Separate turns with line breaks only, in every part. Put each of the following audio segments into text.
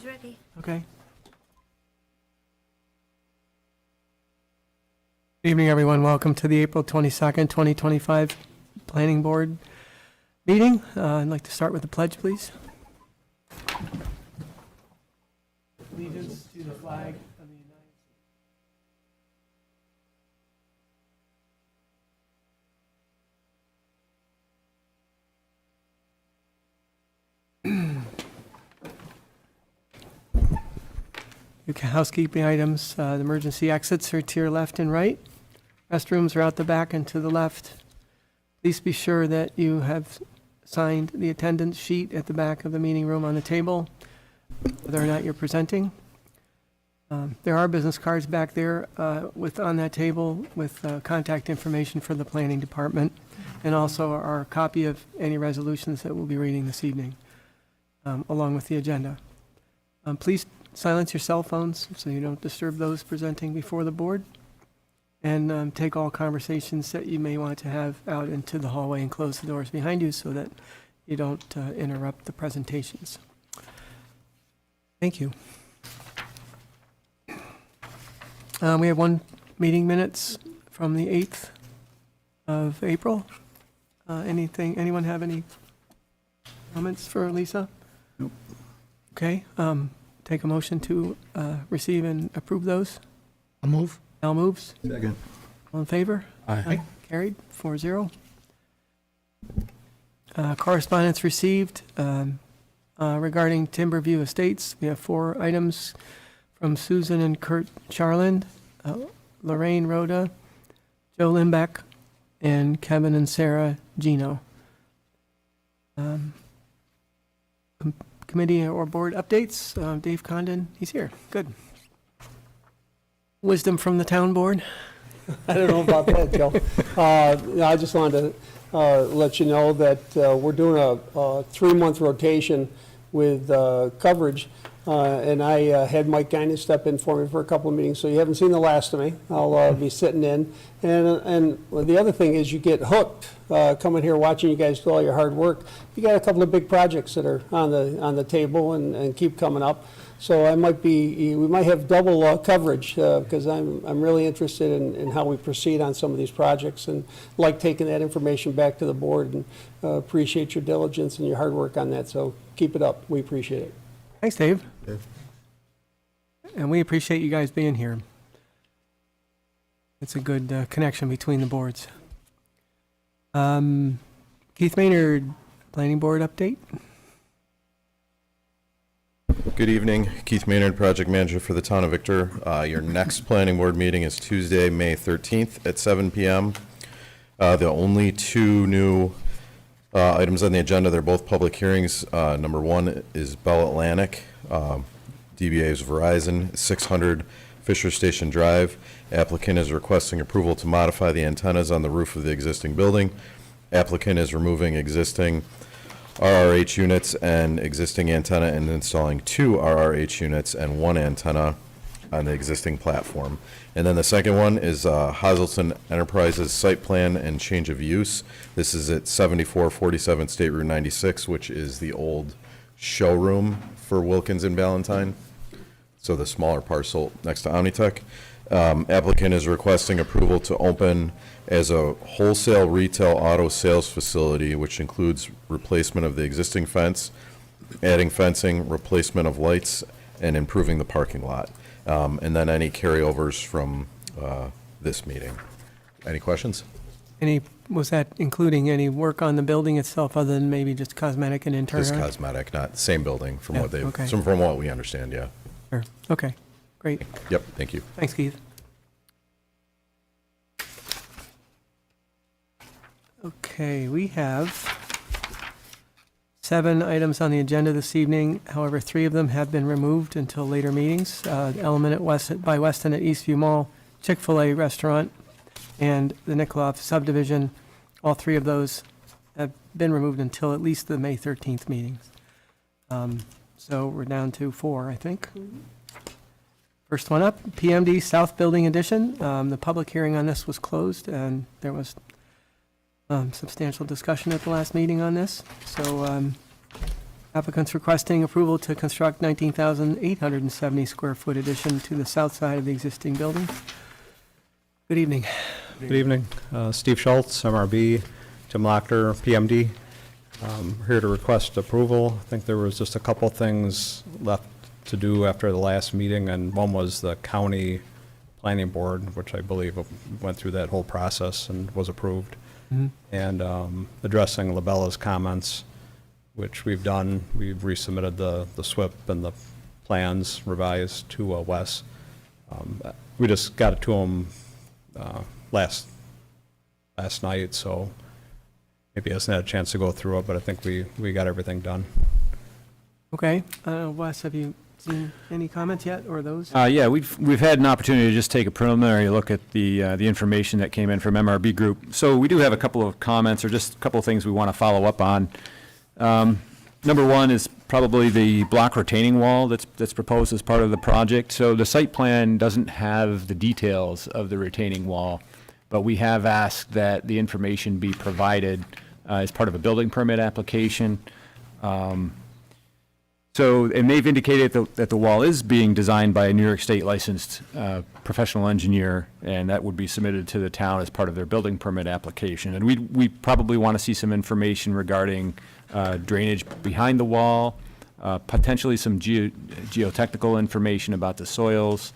She's ready.
Okay. Good evening, everyone. Welcome to the April 22nd, 2025 Planning Board meeting. I'd like to start with the pledge, please. Allegiance to the flag of the United States. Housekeeping items, the emergency exits are to your left and right. Restrooms are out the back and to the left. Please be sure that you have signed the attendance sheet at the back of the meeting room on the table, whether or not you're presenting. There are business cards back there on that table with contact information for the planning department, and also our copy of any resolutions that we'll be reading this evening, along with the agenda. Please silence your cell phones so you don't disturb those presenting before the board, and take all conversations that you may want to have out into the hallway and close the doors behind you so that you don't interrupt the presentations. Thank you. We have one meeting minutes from the 8th of April. Anyone have any comments for Lisa?
Nope.
Okay, take a motion to receive and approve those.
I'll move.
Al moves.
Second.
All in favor?
Aye.
Carried, 4-0. Correspondence received regarding Timberview Estates. We have 4 items from Susan and Kurt Charland, Lorraine Rhoda, Joe Limbeck, and Kevin and Sarah Gino. Committee or board updates. Dave Condon, he's here. Good. Wisdom from the town board.
I don't know about that, Joe. I just wanted to let you know that we're doing a 3-month rotation with coverage, and I had Mike Guinan step in for me for a couple of meetings, so you haven't seen the last of me. I'll be sitting in. And the other thing is you get hooked coming here watching you guys do all your hard work. You got a couple of big projects that are on the table and keep coming up. So we might have double coverage because I'm really interested in how we proceed on some of these projects and like taking that information back to the board, and appreciate your diligence and your hard work on that. So keep it up. We appreciate it.
Thanks, Dave.
Yeah.
And we appreciate you guys being here. It's a good connection between the boards. Keith Maynard, Planning Board update.
Good evening, Keith Maynard, Project Manager for the Town of Victor. Your next Planning Board meeting is Tuesday, May 13th at 7 p.m. The only 2 new items on the agenda, they're both public hearings. Number 1 is Bell Atlantic, DBA is Verizon, 600 Fisher Station Drive. Applicant is requesting approval to modify the antennas on the roof of the existing building. Applicant is removing existing RRH units and existing antenna and installing 2 RRH units and 1 antenna on the existing platform. And then the second one is Hazelton Enterprises site plan and change of use. This is at 7447 State Route 96, which is the old showroom for Wilkins and Ballantyne. So the smaller parcel next to Omnitech. Applicant is requesting approval to open as a wholesale retail auto sales facility, which includes replacement of the existing fence, adding fencing, replacement of lights, and improving the parking lot. And then any carryovers from this meeting. Any questions?
Was that including any work on the building itself other than maybe just cosmetic and interior?
Just cosmetic, not same building from
Yeah,
what they,
okay.
from what we understand, yeah.
Sure. Okay, great.
Yep, thank you.
Thanks, Keith. Okay, we have 7 items on the agenda this evening. However, 3 of them have been removed until later meetings. Element by Weston at Eastview Mall, Chick-fil-A restaurant, and the Nikolov subdivision. All 3 of those have been removed until at least the May 13th meetings. So we're down to 4, I think. First one up, PMD South Building Addition. The public hearing on this was closed, and there was substantial discussion at the last meeting on this. So Applicant's requesting approval to construct 19,870 square foot addition to the south side of the existing building. Good evening.
Good evening. Steve Schultz, MRB, Tim Lochter, PMD. Here to request approval. I think there was just a couple things left to do after the last meeting, and one was the county planning board, which I believe went through that whole process and was approved. And addressing Labella's comments, which we've done. We've resubmitted the SWIP and the plans revised to Wes. We just got it to him last night, so maybe he hasn't had a chance to go through it, but I think we got everything done.
Okay, Wes, have you seen any comments yet, or those?
Yeah, we've had an opportunity to just take a preliminary look at the information that came in from MRB Group. So we do have a couple of comments, or just a couple of things we want to follow up on. Number one is probably the block retaining wall that's proposed as part of the project. So the site plan doesn't have the details of the retaining wall, but we have asked that the information be provided as part of a building permit application. And they've indicated that the wall is being designed by a New York State licensed professional engineer, and that would be submitted to the town as part of their building permit application. And we probably want to see some information regarding drainage behind the wall, potentially some geotechnical information about the soils,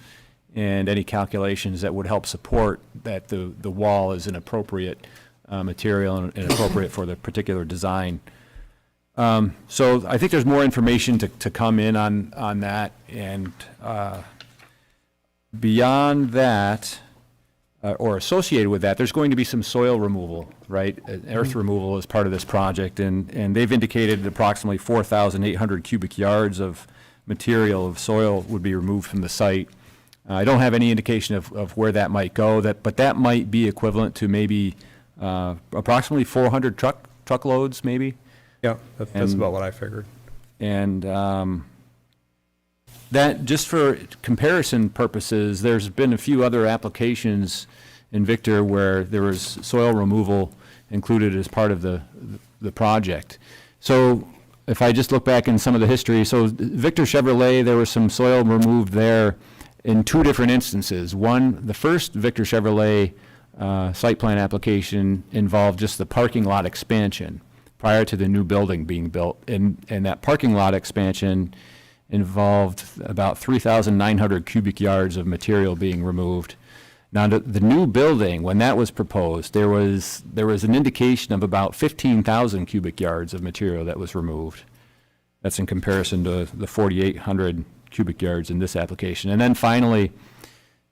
and any calculations that would help support that the wall is an appropriate material and appropriate for the particular design. So I think there's more information to come in on that, and beyond that, or associated with that, there's going to be some soil removal, right? Earth removal as part of this project, and they've indicated approximately 4,800 cubic yards of material of soil would be removed from the site. I don't have any indication of where that might go, but that might be equivalent to maybe approximately 400 truckloads, maybe.
Yeah, that's
And-
about what I figured.
And that, just for comparison purposes, there's been a few other applications in Victor where there was soil removal included as part of the project. So if I just look back in some of the history, so Victor Chevrolet, there was some soil removed there in two different instances. One, the first Victor Chevrolet site plan application involved just the parking lot expansion prior to the new building being built. And that parking lot expansion involved about 3,900 cubic yards of material being removed. Now, the new building, when that was proposed, there was an indication of about 15,000 cubic yards of material that was removed. That's in comparison to the 4,800 cubic yards in this application. And then finally,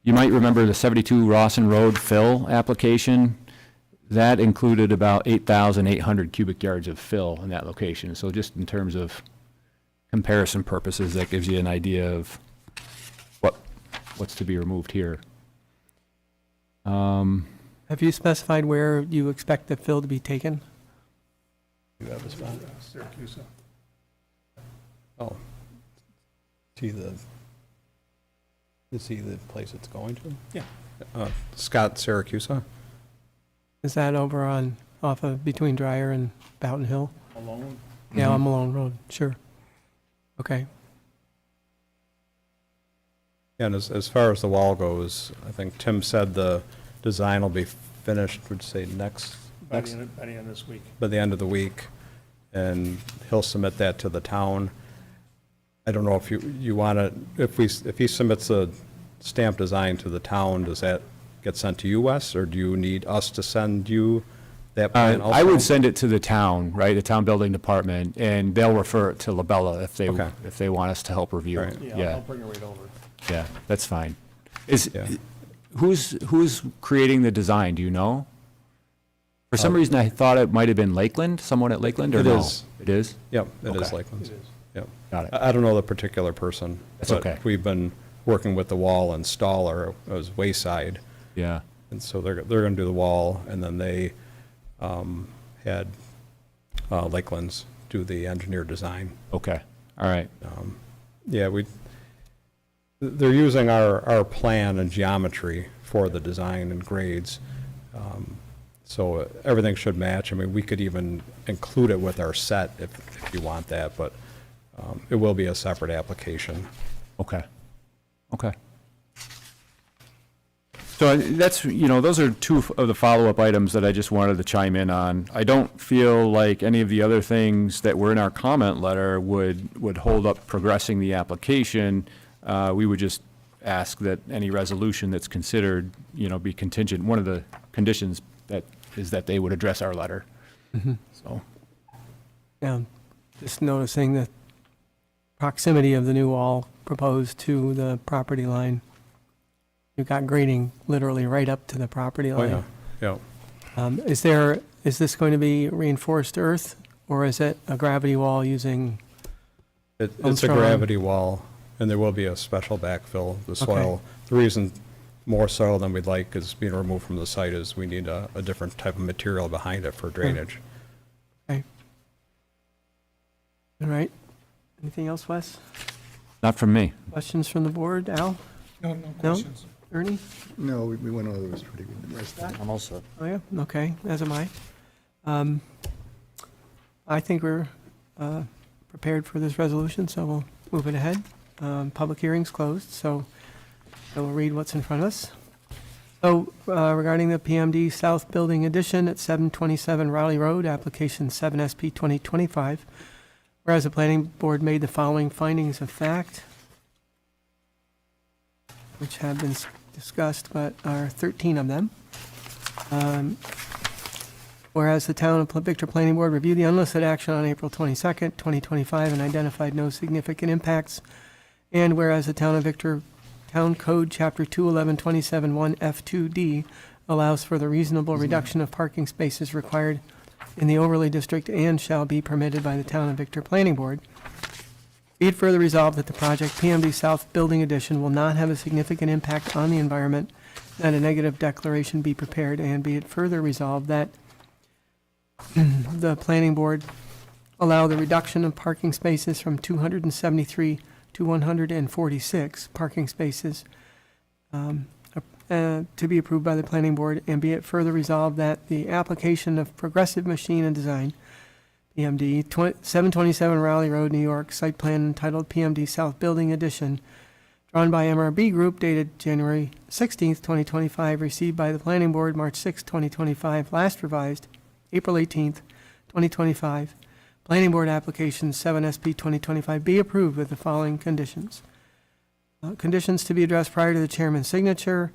you might remember the 72 Rawson Road fill application. That included about 8,800 cubic yards of fill in that location. So just in terms of comparison purposes, that gives you an idea of what's to be removed here.
Have you specified where you expect the fill to be taken?
You have a spot? Syracuse. Oh. Is he the place it's going to? Yeah. Scott Syracuse.
Is that over off of between Dryer and Boughton Hill?
Alone?
Yeah, on Malone Road, sure. Okay.
And as far as the wall goes, I think Tim said the design will be finished, would you say
By the end of this week.
by the end of the week, and he'll submit that to the town. I don't know if you want to, if he submits a stamp design to the town, does that get sent to you, Wes, or do you need us to send you that plan also?
I would send it to the town, right, the town building department, and they'll refer it to Labella
Okay.
if they want us to help review it.
Right.
Yeah, I'll bring it right over.
Yeah, that's fine.
Yeah.
Who's creating the design, do you know? For some reason, I thought it might have been Lakeland, someone at Lakeland, or
It
no?
is.
It is?
Yep, it is
Okay.
Lakeland's.
It is.
Yep.
Got it.
I don't know the particular person.
That's
but
okay.
We've been working with the wall installer as Wayside,
Yeah,
and so they're going to do the wall, and then they had Lakeland's do the engineer design.
okay, all right.
Yeah, they're using our plan and geometry for the design and grades. So everything should match. I mean, we could even include it with our set if you want that, but It will be a separate application.
Okay. Okay. So that's, those are two of the follow-up items that I just wanted to chime in on. I don't feel like any of the other things that were in our comment letter would hold up progressing the application. We would just ask that any resolution that's considered, be contingent. One of the conditions that is that they would address our letter. So,
Yeah, just noticing the proximity of the new wall proposed to the property line. You've got grading literally right up to the property
Oh,
line.
yeah, yeah.
Is this going to be reinforced earth, or is it a gravity wall using,
It's a
Armstrong.
gravity wall, and there will be a special backfill. The soil, the reason more soil than we'd like is being removed from the site is we need a different type of material behind it for drainage.
all right? Anything else, Wes?
not from me.
Questions from the board? Al?
No
No?
questions.
Ernie?
No, we went over this pretty good. the rest of it.
I'm all set.
Oh, yeah, okay, as am I. I think we're prepared for this resolution, so we'll move it ahead. Public hearing's closed, so I will read what's in front of us. So regarding the PMD South Building Addition at 727 Raleigh Road, application 7SP 2025, whereas the planning board made the following findings of fact, which have been discussed, but are 13 of them. Whereas the Town of Victor Planning Board reviewed the unlisted action on April 22nd, 2025, and identified no significant impacts. And whereas the Town of Victor Town Code, Chapter 211-27-1 F2D allows for the reasonable reduction of parking spaces required in the overlay district and shall be permitted by the Town of Victor Planning Board. Be it further resolved that the project PMD South Building Addition will not have a significant impact on the environment, that a negative declaration be prepared, and be it further resolved that the planning board allow the reduction of parking spaces from 273 to 146 parking spaces to be approved by the planning board, and be it further resolved that the application of Progressive Machine and Design, PMD, 727 Raleigh Road, New York, site plan entitled PMD South Building Addition, drawn by MRB Group, dated January 16th, 2025, received by the planning board March 6th, 2025, last revised April 18th, 2025. Planning board application 7SP 2025 be approved with the following conditions. Conditions to be addressed prior to the chairman's signature.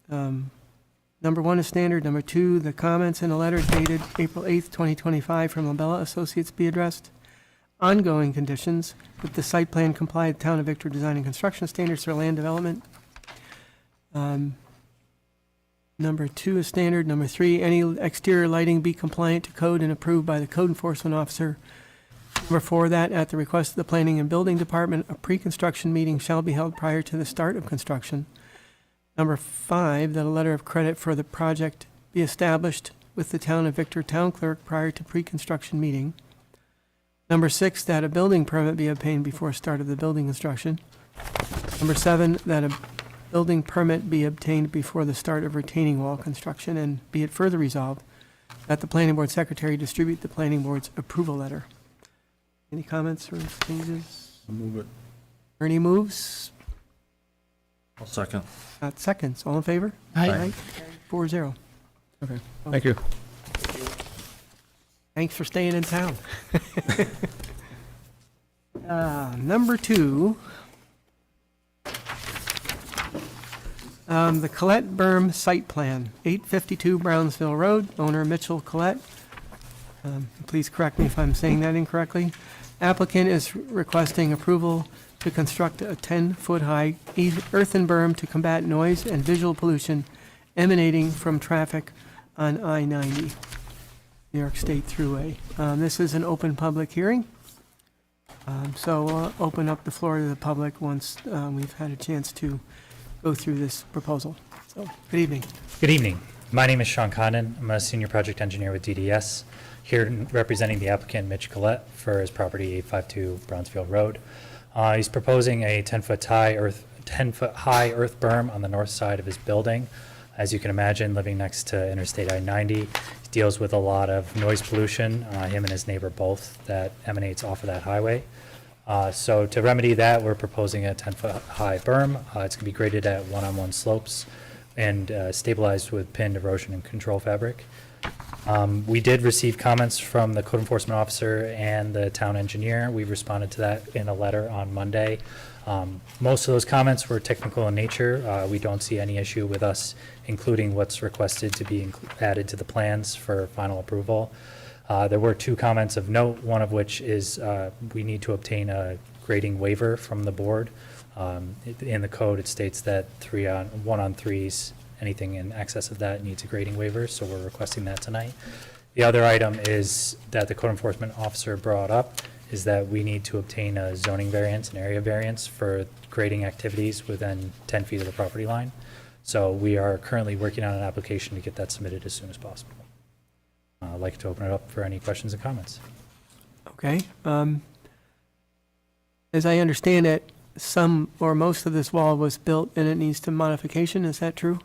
Number 1 is standard. Number 2, the comments in a letter dated April 8th, 2025 from Labella Associates be addressed. Ongoing conditions with the site plan comply with Town of Victor Design and Construction Standards for land development. Number 2 is standard. Number 3, any exterior lighting be compliant to code and approved by the code enforcement officer. Number 4, that at the request of the Planning and Building Department, a pre-construction meeting shall be held prior to the start of construction. Number 5, that a letter of credit for the project be established with the Town of Victor Town Clerk prior to pre-construction meeting. Number 6, that a building permit be obtained before start of the building construction. Number 7, that a building permit be obtained before the start of retaining wall construction, and be it further resolved that the planning board secretary distribute the planning board's approval letter. Any comments or changes?
I'll move it.
Ernie moves.
I'll second.
Got seconds. All in favor?
Aye.
4-0.
Thank you.
Thanks for staying in town. Number 2. The Colette Berm Site Plan, 852 Brownsville Road, owner Mitchell Colette. Please correct me if I'm saying that incorrectly. Applicant is requesting approval to construct a 10-foot-high earthen berm to combat noise and visual pollution emanating from traffic on I-90, New York State Thruway. This is an open public hearing, so I'll open up the floor to the public once we've had a chance to go through this proposal. So, good evening.
Good evening. My name is Sean Condon. I'm a senior project engineer with DDS, here representing the applicant Mitch Collette for his property 852 Brownsfield Road. He's proposing a 10-foot high earth berm on the north side of his building. As you can imagine, living next to Interstate I-90, he deals with a lot of noise pollution, him and his neighbor both, that emanates off of that highway. So to remedy that, we're proposing a 10-foot high berm. It's going to be graded at one-on-one slopes and stabilized with pinned erosion and control fabric. We did receive comments from the code enforcement officer and the town engineer. We responded to that in a letter on Monday. Most of those comments were technical in nature. We don't see any issue with us including what's requested to be added to the plans for final approval. There were two comments of note, one of which is we need to obtain a grading waiver from the board. In the code, it states that 1-on-3s, anything in excess of that needs a grading waiver, so we're requesting that tonight. The other item is that the code enforcement officer brought up is that we need to obtain a zoning variance, an area variance for grading activities within 10 feet of the property line. So we are currently working on an application to get that submitted as soon as possible. I'd like to open it up for any questions and comments.
Okay. As I understand it, some or most of this wall was built and it needs some modification. Is that true?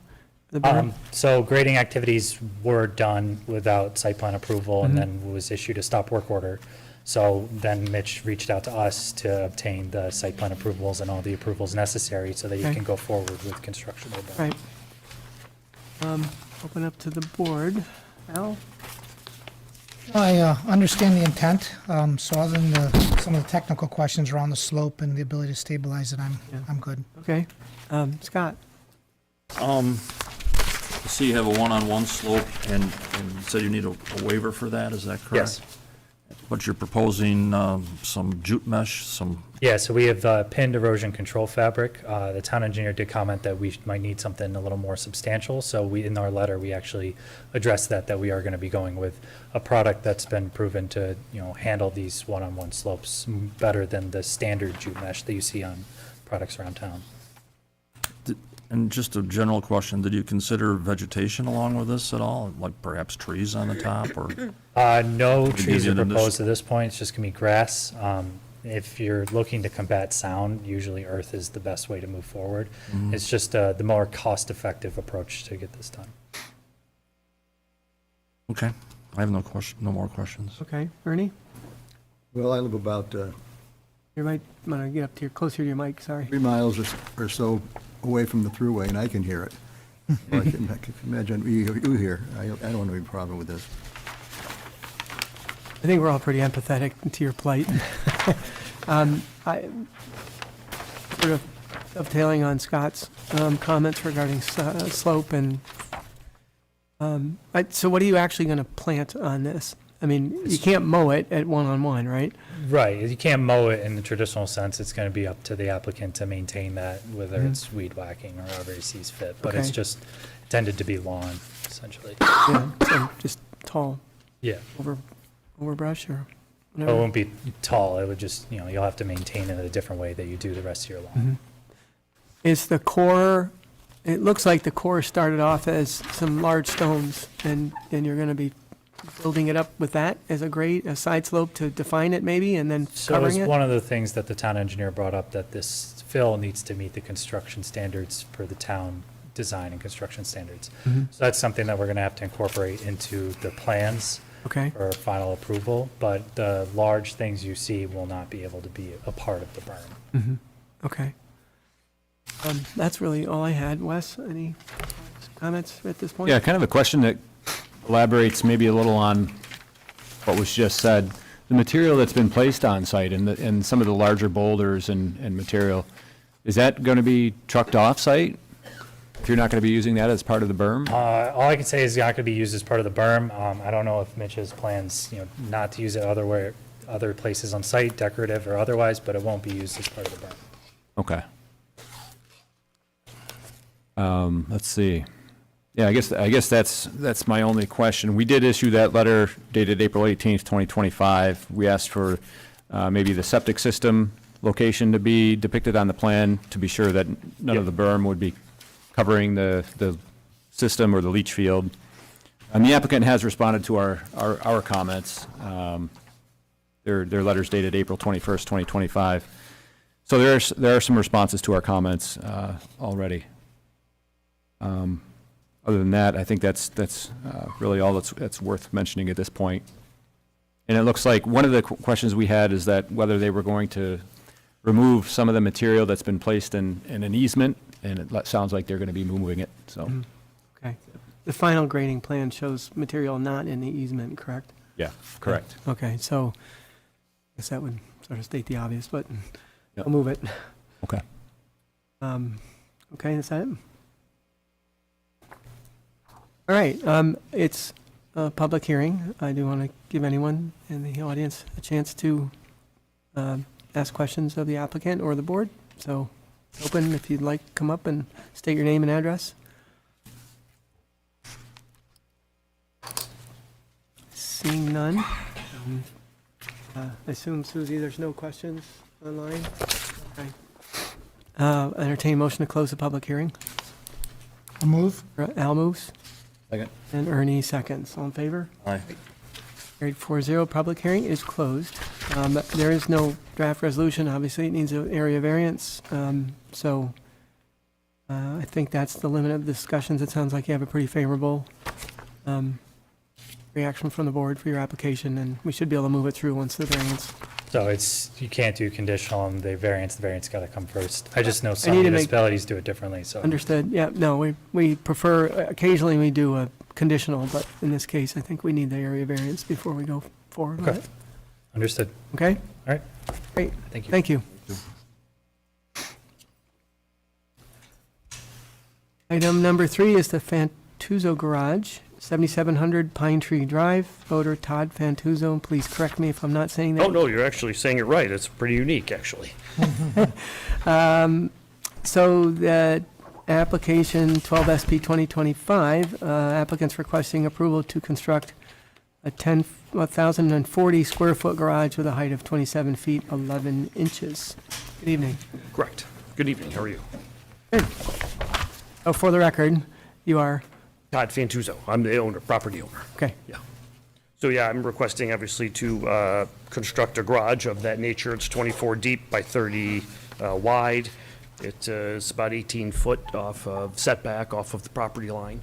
The berm?
So grading activities were done without site plan approval and then was issued a stop work order. So then Mitch reached out to us to obtain the site plan approvals and all the approvals necessary so that you
Okay.
can go forward with construction of the berm.
Right. Open up to the board. Al?
I understand the intent, so other than some of the technical questions around the slope and the ability to stabilize it, I'm good.
Okay. Scott?
So you have a one-on-one slope, and you said you need a waiver for that, is that correct?
Yes.
But you're proposing some jute mesh, some,
Yeah, so we have pinned erosion control fabric. The town engineer did comment that we might need something a little more substantial. So we, in our letter, we actually addressed that we are going to be going with a product that's been proven to, handle these one-on-one slopes better than the standard jute mesh that you see on products around town.
and just a general question, did you consider vegetation along with this at all? Like perhaps trees on the top, or?
No
Maybe
trees are
in this-
proposed at this point. It's just going to be grass. If you're looking to combat sound, usually earth is the best way to move forward. It's just the more cost-effective approach to get this done.
Okay, I have no more questions.
Okay. Ernie?
Well, I live about
You might want to get up to your, closer to your mic, sorry.
3 miles or so away from the thruway, and I can hear it. So I can imagine you hear. I don't have any problem with this.
I think we're all pretty empathetic to your plight. I sort of dovetailing on Scott's comments regarding slope and, so what are you actually going to plant on this? I mean, you can't mow it at one-on-one, right?
Right. You can't mow it in the traditional sense. It's going to be up to the applicant to maintain that, whether it's weed whacking or however he sees fit. But it's
Okay.
just intended to be lawn, essentially.
Yeah, so just tall
Yeah.
overbrush or
It
whatever.
won't be tall. It would just, you'll have to maintain it a different way that you do the rest of your lawn.
Is the core, it looks like the core started off as some large stones and you're going to be building it up with that as a side slope to define it maybe and then
So
covering
it's
it?
one of the things that the town engineer brought up, that this fill needs to meet the construction standards for the town design and construction standards.
Mhm.
So that's something that we're going to have to incorporate into the plans
Okay,
for final approval, but the large things you see will not be able to be a part of the berm.
okay. That's really all I had. Wes, any comments at this point?
Yeah, kind of a question that elaborates maybe a little on what was just said. The material that's been placed on site and some of the larger boulders and material, is that going to be trucked off site? If you're not going to be using that as part of the berm?
All I can say is it's not going to be used as part of the berm. I don't know if Mitch has plans, not to use it other places on site, decorative or otherwise, but it won't be used as part of the berm.
Okay. Let's see. Yeah, I guess that's my only question. We did issue that letter dated April 18th, 2025. We asked for maybe the septic system location to be depicted on the plan to be sure that none of the berm would be covering the system or the leach field. And the applicant has responded to our comments. Their letter's dated April 21st, 2025. So there are some responses to our comments already. Other than that, I think that's really all that's worth mentioning at this point. And it looks like one of the questions we had is that whether they were going to remove some of the material that's been placed in an easement, and it sounds like they're going to be moving it, so,
Okay. The final grading plan shows material not in the easement, correct?
yeah, correct.
Okay, so I guess that would sort of state the obvious, but
Yep.
I'll move it.
Okay.
Okay, is that it? All right, it's a public hearing. I do want to give anyone in the audience a chance to ask questions of the applicant or the board. So open if you'd like, come up and state your name and address. Seeing none. I assume, Susie, there's no questions online? Okay. Entertain a motion to close the public hearing.
I'll move.
Al moves.
Second.
And Ernie seconds. All in favor?
Aye.
Carried 4-0. Public hearing is closed. There is no draft resolution. Obviously, it needs an area variance. So I think that's the limit of discussions. It sounds like you have a pretty favorable reaction from the board for your application, and we should be able to move it through once the variance.
So you can't do conditional on the variance got to come first. I just know
I
some
need to make-
municipalities do it differently, so.
Understood. Yeah, no, we prefer, occasionally we do a conditional, but in this case, I think we need the area variance before we go forward with
Okay.
it.
Understood.
Okay?
All right.
Great.
Thank you.
Thank you. Item number 3 is the Fantuzzo Garage, 7700 Pine Tree Drive. Voter Todd Fantuzzo, please correct me if I'm not saying that.
Oh, no, you're actually saying it right. It's pretty unique, actually.
So the application 12 SP 2025, applicant's requesting approval to construct a 1,040 square foot garage with a height of 27 feet 11 inches. Good evening.
Correct. Good evening. How are you?
Oh, for the record, you are,
Todd Fantuzzo. I'm the owner, property owner.
okay.
Yeah. So, yeah, I'm requesting, obviously, to construct a garage of that nature. It's 24 deep by 30 wide. It is about 18 foot off of setback off of the property line.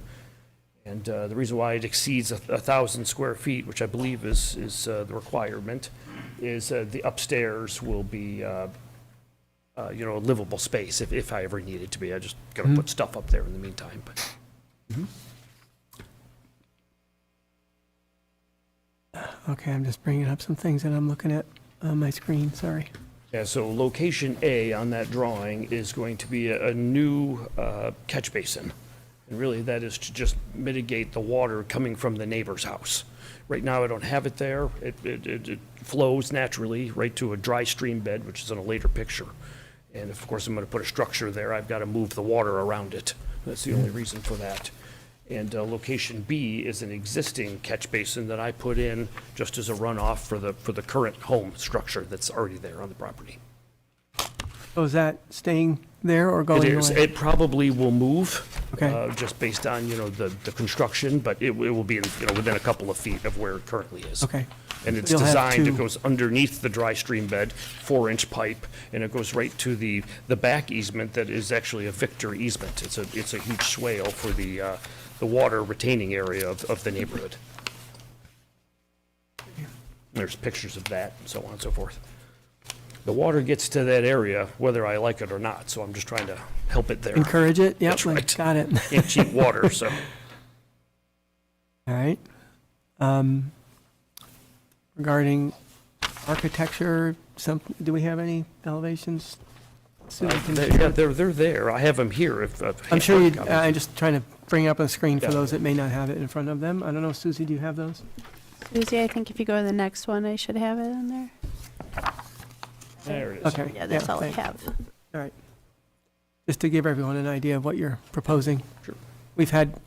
And the reason why it exceeds 1,000 square feet, which I believe is the requirement, is the upstairs will be, a livable space if I ever need it to be. I just got to put stuff up there in the meantime. But
Okay, I'm just bringing up some things that I'm looking at on my screen, sorry.
yeah, so location A on that drawing is going to be a new catch basin. And really, that is to just mitigate the water coming from the neighbor's house. Right now, I don't have it there. It flows naturally right to a dry stream bed, which is in a later picture. And of course, I'm going to put a structure there. I've got to move the water around it. That's the only reason for that. And location B is an existing catch basin that I put in just as a runoff for the current home structure that's already there on the property.
So is that staying there or
It
going
is.
away?
It probably will move.
Okay.
Just based on, the construction, but it will be, within a couple of feet of where it currently is.
Okay.
And it's
You'll have
designed,
two-
it goes underneath the dry stream bed, 4-inch pipe, and it goes right to the back easement that is actually a Victor easement. It's a huge swale for the water retaining area of the neighborhood. There's pictures of that and so on and so forth. The water gets to that area whether I like it or not, so I'm just trying to help it there.
Encourage it? Yep,
That's right.
got it.
Can't cheat water, so.
All right. Regarding architecture, do we have any elevations? Susan, can you-
Yeah, they're there. I have them here if.
I'm sure you,
hard
I'm just trying to bring it up on the screen for
Yeah.
those that may not have it in front of them. I don't know, Susie, do you have those?
Susie, I think if you go to the next one, I should have it in there.
There it is.
Okay.
Yeah, that's all I
thanks.
have.
All right. Just to give everyone an idea of what you're proposing.
Sure.
We've had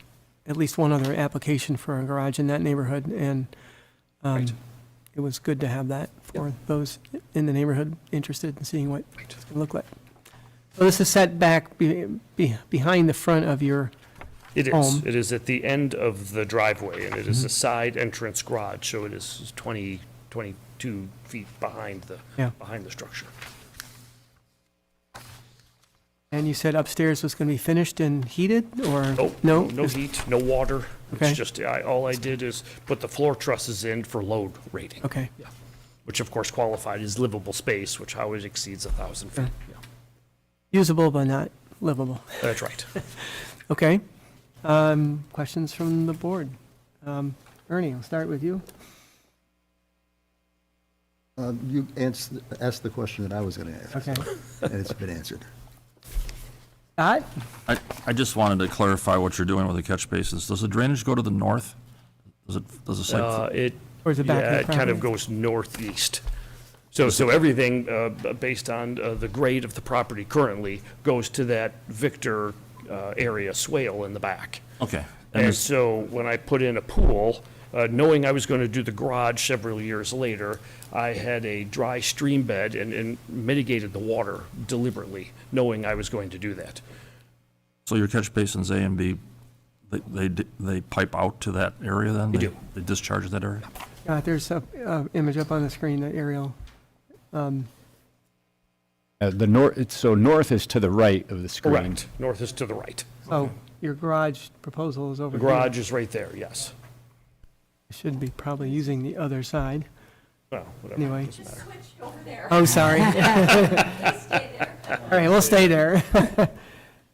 at least one other application for a garage in that neighborhood, and
Right.
it was good to have that for those in the neighborhood interested in seeing what it's going to look like. So this is set back behind the front of your,
It is.
home.
It is at the end of the driveway, and it is a side entrance garage, so it is 22 feet behind
Yeah.
the structure.
and you said upstairs was going to be finished and heated, or?
Nope,
No?
no heat, no water.
Okay.
It's just, all I did is put the floor trusses in for load rating.
Okay.
Yeah. which of course qualified as livable space, which always exceeds 1,000 feet. Yeah,
Usable but not livable.
that's right.
Okay. Questions from the board? Ernie, I'll start with you.
You asked the question that I was going to ask.
Okay.
And it's been answered.
Scott?
I just wanted to clarify what you're doing with the catch basins. Does the drainage go to the north? Does the site?
It,
Or is it back in
yeah,
the
it kind of
property?
goes northeast. So everything, based on the grade of the property currently, goes to that Victor area swale in the back.
Okay.
And
there's-
so when I put in a pool, knowing I was going to do the garage several years later, I had a dry stream bed and mitigated the water deliberately, knowing I was going to do that.
So your catch basins A and B, they pipe out to that area then?
They do.
They discharge to that area?
There's a image up on the screen, that aerial.
So north is to the right of the screen.
Correct. North is to the right.
Oh, your garage proposal is over
The
here.
garage is right there, yes.
Should be probably using the other side.
Well, whatever,
Anyway.
doesn't matter.
Oh, sorry. All right, we'll stay there.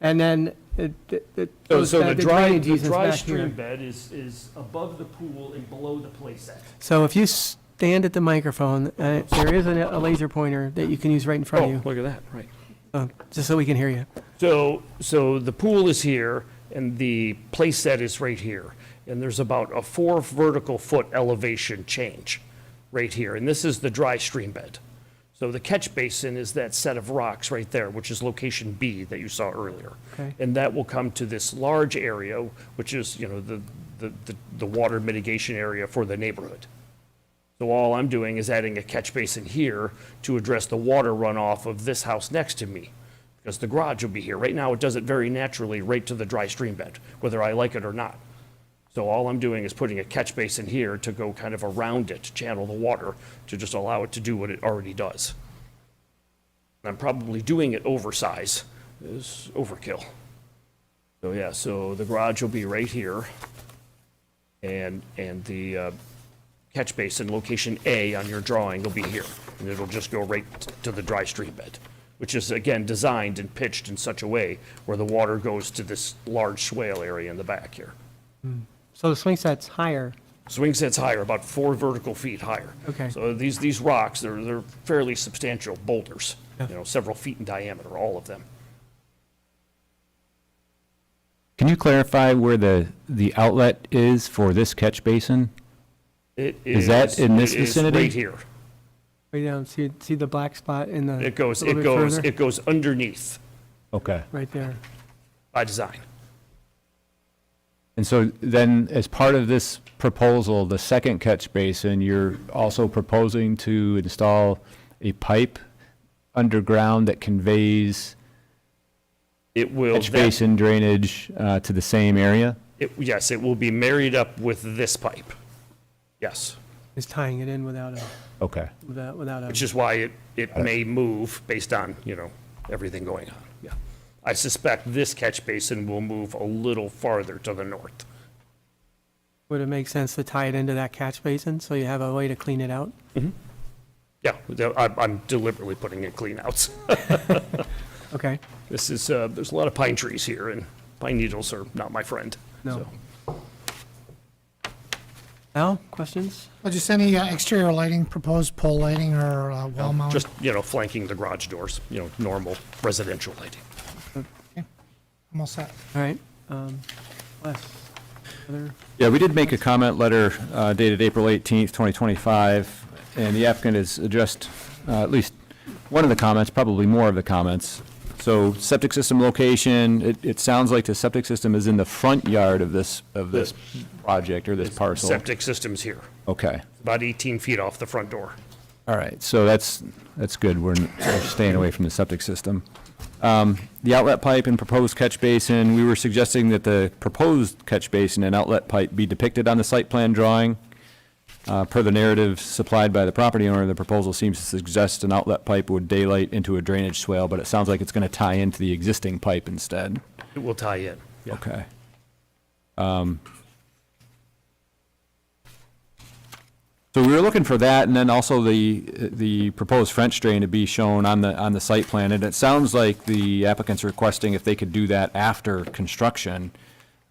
And then
So the
drainage
dry
easements back
stream
here.
bed is above the pool and below the playset.
So if you stand at the microphone, there is a laser pointer that you can use right in front of you,
Look at that, right.
just so we can hear you.
So the pool is here, and the playset is right here. And there's about a 4 vertical foot elevation change right here. And this is the dry stream bed. So the catch basin is that set of rocks right there, which is location B that you saw earlier.
Okay.
And that will come to this large area, which is, the water mitigation area for the neighborhood. So all I'm doing is adding a catch basin here to address the water runoff of this house next to me, because the garage will be here. Right now, it does it very naturally right to the dry stream bed, whether I like it or not. So all I'm doing is putting a catch basin here to go kind of around it, to channel the water, to just allow it to do what it already does. And I'm probably doing it oversize, is overkill. So yeah, so the garage will be right here, and the catch basin, location A on your drawing, will be here, and it'll just go right to the dry stream bed, which is, again, designed and pitched in such a way where the water goes to this large swale area in the back here.
So the swing set's higher.
Swing set's higher, about 4 vertical feet higher.
Okay.
So these rocks, they're fairly substantial boulders,
Yeah.
several feet in diameter, all of them.
Can you clarify where the outlet is for this catch basin?
It
Is that in this
it is
vicinity?
right here.
Right down, see the black spot in the.
It goes,
a little bit further?
it goes underneath
Okay.
Right there.
by design.
And so then, as part of this proposal, the second catch basin, you're also proposing to install a pipe underground that conveys
It will.
catch
then-
basin drainage to the same area?
Yes, it will be married up with this pipe. Yes,
Is tying it in without
Okay.
a.
which is why it may move based on, everything going on. Yeah. I suspect this catch basin will move a little farther to the north.
Would it make sense to tie it into that catch basin, so you have a way to clean it out?
Yeah, I'm deliberately putting in cleanouts.
Okay,
This is, there's a lot of pine trees here, and pine needles are not my friend.
No.
so.
Al, questions?
Well, just any exterior lighting, proposed pole lighting or wall mount?
Just, flanking the garage doors, normal residential lighting.
I'm all set.
All right, Les, other,
Yeah, we did make a comment letter dated April 18th, 2025, and the applicant has addressed at least one of the comments, probably more of the comments. So septic system location, it sounds like the septic system is in the front yard of this project or this parcel.
Septic system's here,
Okay,
about 18 feet off the front door.
all right, so that's good, we're staying away from the septic system. The outlet pipe and proposed catch basin, we were suggesting that the proposed catch basin and outlet pipe be depicted on the site plan drawing. Per the narrative supplied by the property owner, the proposal seems to suggest an outlet pipe would daylight into a drainage swale, but it sounds like it's going to tie into the existing pipe instead.
It will tie in. Yeah.
Okay. So we were looking for that, and then also the proposed French drain to be shown on the site plan. And it sounds like the applicant's requesting if they could do that after construction,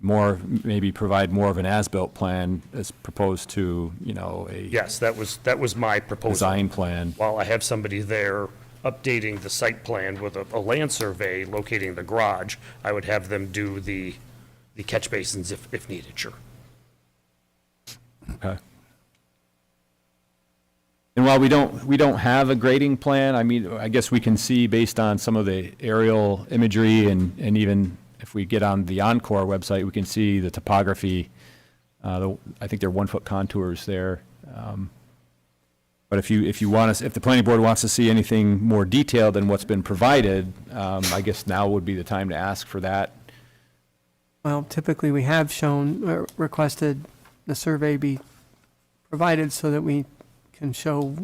maybe provide more of an as-built plan as proposed to, a
Yes, that was my proposal.
design plan.
While I have somebody there updating the site plan with a land survey locating the garage, I would have them do the catch basins if needed, sure.
Okay. And while we don't have a grading plan, I mean, I guess we can see based on some of the aerial imagery and even if we get on the Encore website, we can see the topography. I think they're 1-foot contours there. But if the planning board wants to see anything more detailed than what's been provided, I guess now would be the time to ask for that.
Well, typically, we have requested the survey be provided so that we can show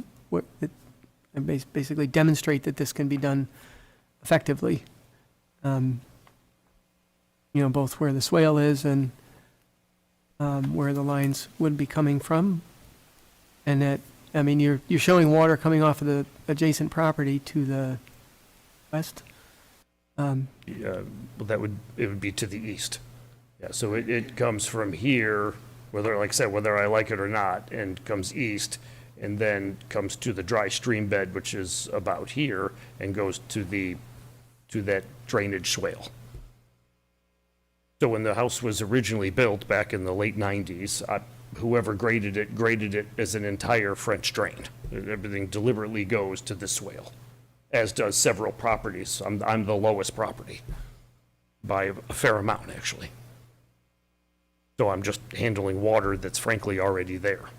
and basically demonstrate that this can be done effectively. Both where the swale is and where the lines would be coming from. And that, I mean, you're showing water coming off of the adjacent property to the west.
Well, it would be to the east. Yeah, so it comes from here, like I said, whether I like it or not, and comes east, and then comes to the dry stream bed, which is about here, and goes to that drainage swale. So when the house was originally built back in the late 90s, whoever graded it as an entire French drain. Everything deliberately goes to the swale, as does several properties. I'm the lowest property by a fair amount, actually. So I'm just handling water that's frankly already there.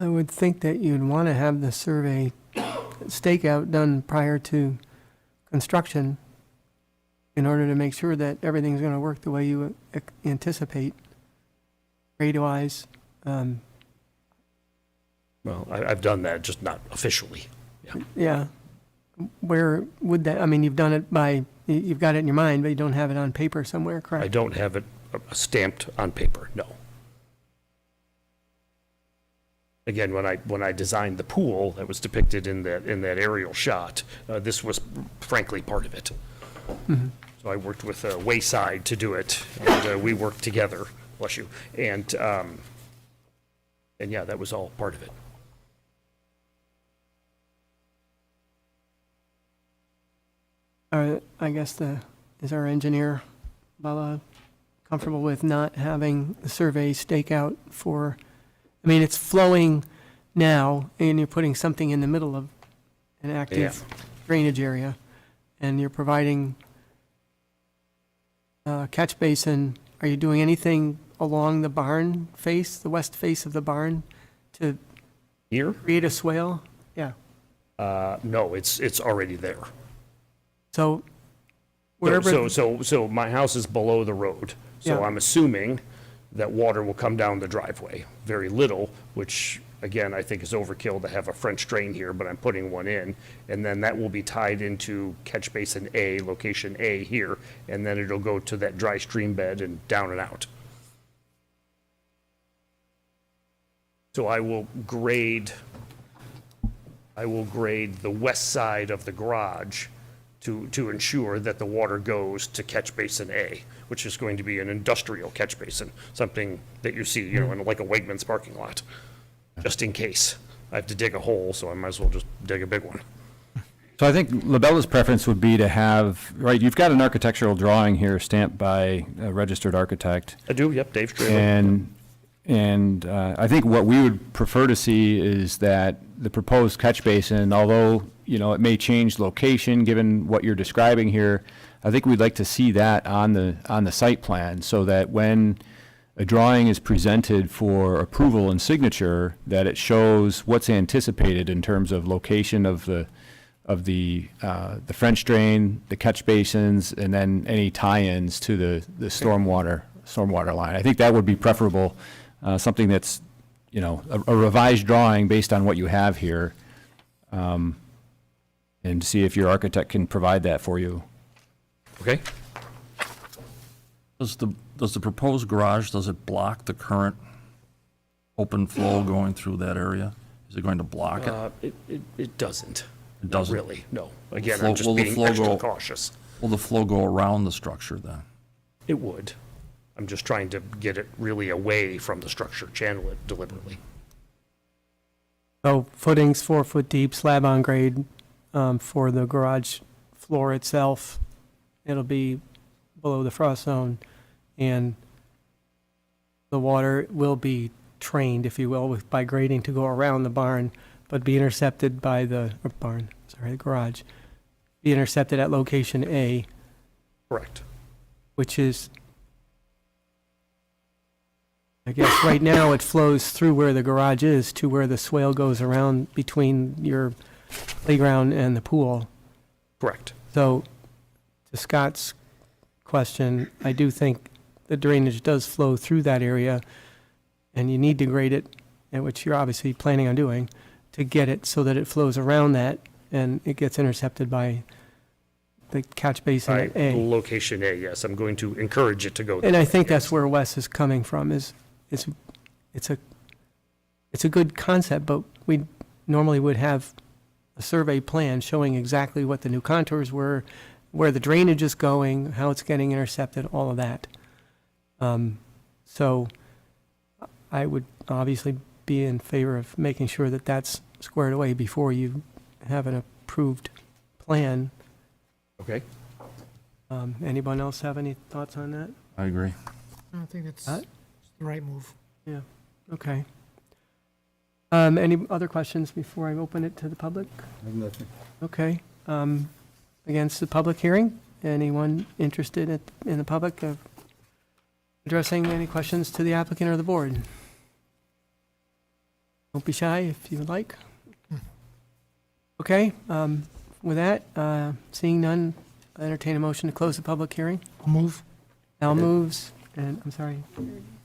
I would think that you'd want to have the survey stakeout done prior to construction in order to make sure that everything's going to work the way you anticipate, grade-wise.
Well, I've done that, just not officially.
Yeah. Where would that, I mean, you've done it you've got it in your mind, but you don't have it on paper somewhere, correct?
I don't have it stamped on paper, no. Again, when I designed the pool that was depicted in that aerial shot, this was frankly part of it.
Mm-hmm.
So I worked with Wayside to do it, and we worked together, bless you, and yeah, that was all part of it.
I guess is our engineer, Bala, comfortable with not having the survey stakeout for, I mean, it's flowing now, and you're putting something in the middle of an active drainage area, and you're providing a catch basin. Are you doing anything along the barn face, the west face of the barn, to
Here?
create a swale? Yeah.
No, it's already there.
So wherever.
So my house is below the road, so
Yeah.
I'm assuming that water will come down the driveway. Very little, which, again, I think is overkill to have a French drain here, but I'm putting one in. And then that will be tied into catch basin A, location A here, and then it'll go to that dry stream bed and down and out. So I will grade the west side of the garage to ensure that the water goes to catch basin A, which is going to be an industrial catch basin, something that you see, in like a Wegmans parking lot, just in case I have to dig a hole, so I might as well just dig a big one.
So I think Labella's preference would be to have, right, you've got an architectural drawing here stamped by a registered architect.
I do, yep, Dave Straley.
And I think what we would prefer to see is that the proposed catch basin, although, it may change location given what you're describing here, I think we'd like to see that on the site plan so that when a drawing is presented for approval and signature, that it shows what's anticipated in terms of location of the French drain, the catch basins, and then any tie-ins to the stormwater line. I think that would be preferable, something that's, a revised drawing based on what you have here, and see if your architect can provide that for you.
Okay,
Does the proposed garage, does it block the current open flow going through that area? Is it going to block it?
It doesn't.
It doesn't?
Really, no. Again,
Flow-
I'm just
will the
being
flow
extra
go-
cautious.
Will the flow go around the structure then?
It would. I'm just trying to get it really away from the structure, channel it deliberately.
So footings 4 foot deep, slab on grade for the garage floor itself. It'll be below the frost zone, and the water will be trained, if you will, by grading to go around the barn, but be intercepted by the the garage. Be intercepted at location A,
Correct.
which is, I guess right now it flows through where the garage is to where the swale goes around between your playground and the pool.
Correct.
So, to Scott's question, I do think the drainage does flow through that area, and you need to grade it, and which you're obviously planning on doing, to get it so that it flows around that and it gets intercepted by the catch basin
By
at A.
location A, yes, I'm going to encourage it to go there.
And I think that's where Wes is coming from, is it's a good concept, but we normally would have a survey plan showing exactly what the new contours were, where the drainage is going, how it's getting intercepted, all of that. So I would obviously be in favor of making sure that that's squared away before you have an approved plan.
Okay.
Anyone else have any thoughts on that?
I agree.
I think it's
Huh?
the right move.
Yeah, okay. Any other questions before I open it to the public?
I have nothing.
Okay. Against the public hearing, anyone interested in the public of addressing any questions to the applicant or the board? Don't be shy if you would like. Okay, with that, seeing none, I entertain a motion to close the public hearing.
I'll move.
Al moves, and, I'm sorry,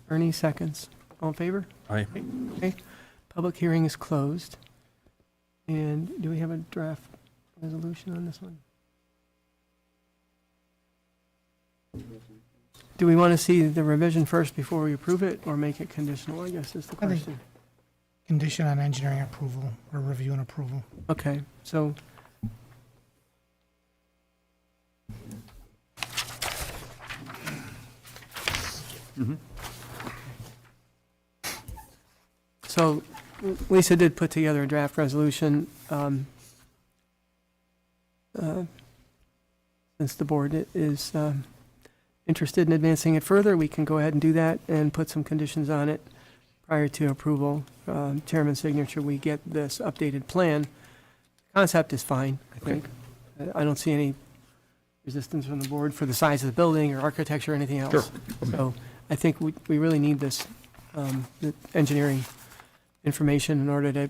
Ernie seconds. All in favor?
Aye.
Okay, public hearing is closed. And do we have a draft resolution on this one? Do we want to see the revision first before we approve it, or make it conditional, I guess is the
I think-
question.
Condition on engineering approval or review and approval.
Okay, so. So Lisa did put together a draft resolution. Since the board is interested in advancing it further, we can go ahead and do that and put some conditions on it prior to approval. Chairman's signature, we get this updated plan. Concept is fine, I think. I don't see any resistance from the board for the size of the building or architecture or anything else.
Sure.
So I think we really need this, the engineering information in order to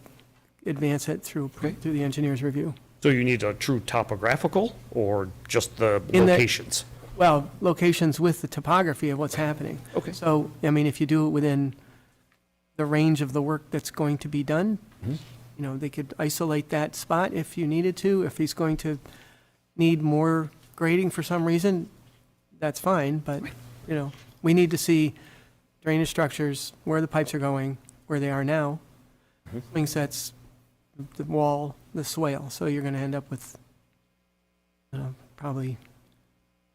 advance it through the engineer's review.
So you need a true topographical or just the
In that-
locations?
Well, locations with the topography of what's happening.
Okay.
So, I mean, if you do it within the range of the work that's going to be done,
Mhm.
you know, they could isolate that spot if you needed to. If he's going to need more grading for some reason, that's fine, but, you know, we need to see drainage structures, where the pipes are going, where they are now, swing sets, the wall, the swale. So you're going to end up with probably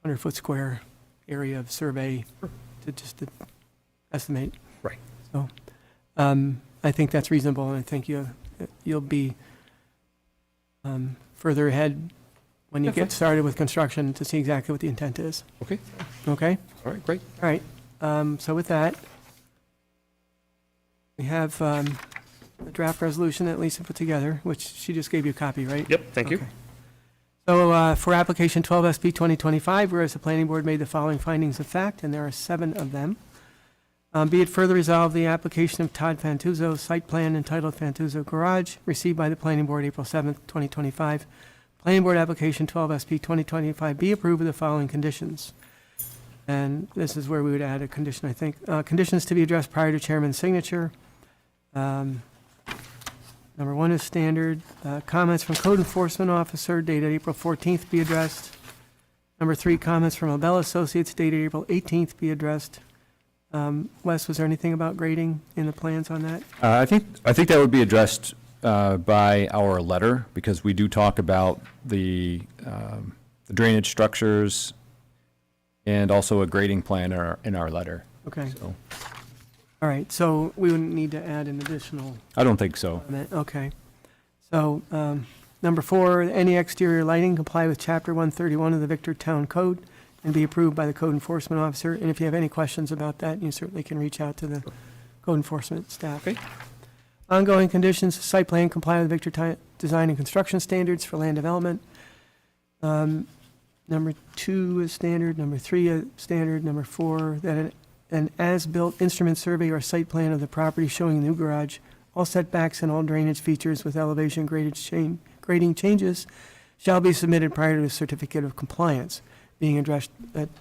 100-foot square area of survey to estimate.
Right.
So I think that's reasonable, and I think you'll be further ahead when you get started with construction to see exactly what the intent is.
Okay,
Okay?
all right, great.
All right. So with that, we have the draft resolution that Lisa put together, which she just gave you a copy, right?
Yep, thank you.
Okay. So for application 12 SP 2025, whereas the planning board made the following findings of fact, and there are 7 of them. Be it further resolved, the application of Todd Fantuzzo, site plan entitled Fantuzzo Garage, received by the planning board April 7th, 2025. Planning board application 12 SP 2025 be approved with the following conditions. And this is where we would add a condition, I think. Conditions to be addressed prior to chairman's signature. Number 1 is standard. Comments from code enforcement officer dated April 14th be addressed. Number 3, comments from Abella Associates dated April 18th be addressed. Wes, was there anything about grading in the plans on that?
I think that would be addressed by our letter, because we do talk about the drainage structures and also a grading plan in our letter.
Okay,
So
all right, so we wouldn't need to add an additional
I don't think so.
comment, okay. So, number 4, any exterior lighting comply with Chapter 131 of the Victor Town Code and be approved by the code enforcement officer. And if you have any questions about that, you certainly can reach out to the code enforcement staff.
Okay.
Ongoing conditions, site plan comply with Victor Design and Construction Standards for land development. Number 2 is standard, number 3 is standard, number 4, that an as-built instrument survey or site plan of the property showing the new garage, all setbacks and all drainage features with elevation grading changes shall be submitted prior to the certificate of compliance being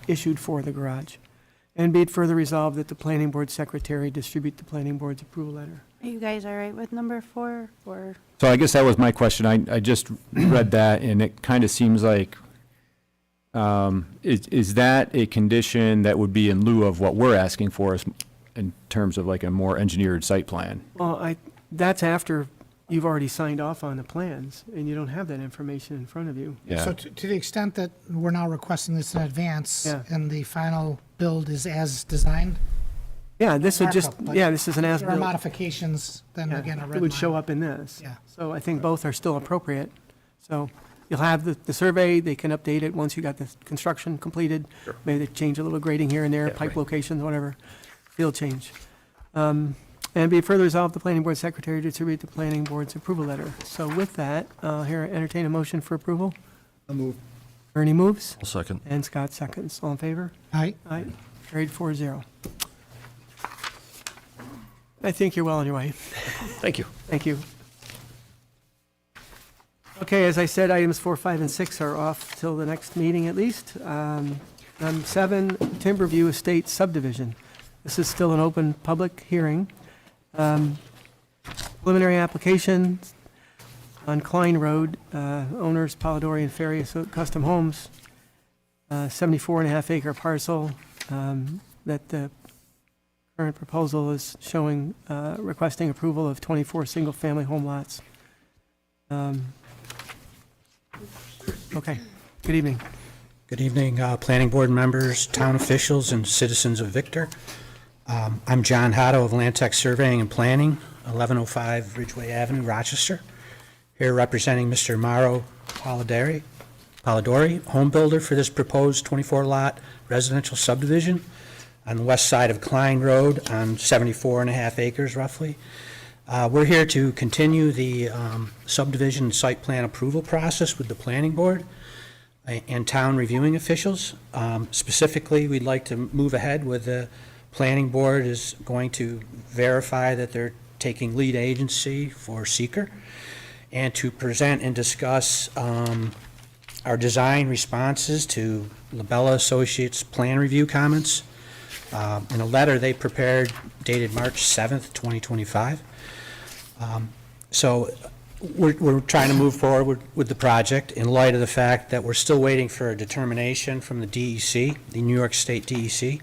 issued for the garage. And be it further resolved that the planning board secretary distribute the planning board's approval letter.
Are you guys all right with number 4, or?
So I guess that was my question. I just read that, and it kind of seems like, is that a condition that would be in lieu of what we're asking for us in terms of like a more engineered site plan?
Well, that's after you've already signed off on the plans, and you don't have that information in front of you.
Yeah.
So to the extent that we're now requesting this in advance,
Yeah.
and the final build is as designed,
Yeah, this would just,
markup, but
yeah, this is an
if there are
as-built.
modifications, then
Yeah,
again, a red
it would show
line.
up in this.
Yeah.
So I think both are still appropriate. So you'll have the survey, they can update it once you got the construction completed. Maybe they change a little grading here and there, pipe locations, whatever, field change. And be it further resolved, the planning board secretary to distribute the planning board's approval letter. So with that, here, entertain a motion for approval.
I'll move.
Ernie moves,
I'll second.
and Scott seconds. All in favor?
Aye.
Aye. Carried 4-0. I think you're well on your way.
Thank you.
Thank you. Okay, as I said, items 4, 5, and 6 are off till the next meeting at least. 7, Timberview Estate subdivision. This is still an open public hearing. Preliminary application on Klein Road, owners Polidori and Ferry Custom Homes, 74.5 acre parcel that the current proposal is showing, requesting approval of 24 single-family home lots. Okay, good evening.
Good evening, planning board members, town officials, and citizens of Victor. I'm John Hotto of Land-Tech Surveying and Planning, 1105 Ridgeway Avenue, Rochester. Here representing Mr. Mauro Polidori, home builder for this proposed 24-lot residential subdivision on the west side of Klein Road on 74.5 acres roughly. We're here to continue the subdivision site plan approval process with the planning board and town reviewing officials. Specifically, we'd like to move ahead with the planning board is going to verify that they're taking lead agency for seeker and to present and discuss our design responses to Labella Associates plan review comments in a letter they prepared dated March 7th, 2025. So we're trying to move forward with the project in light of the fact that we're still waiting for a determination from the DEC, the New York State DEC,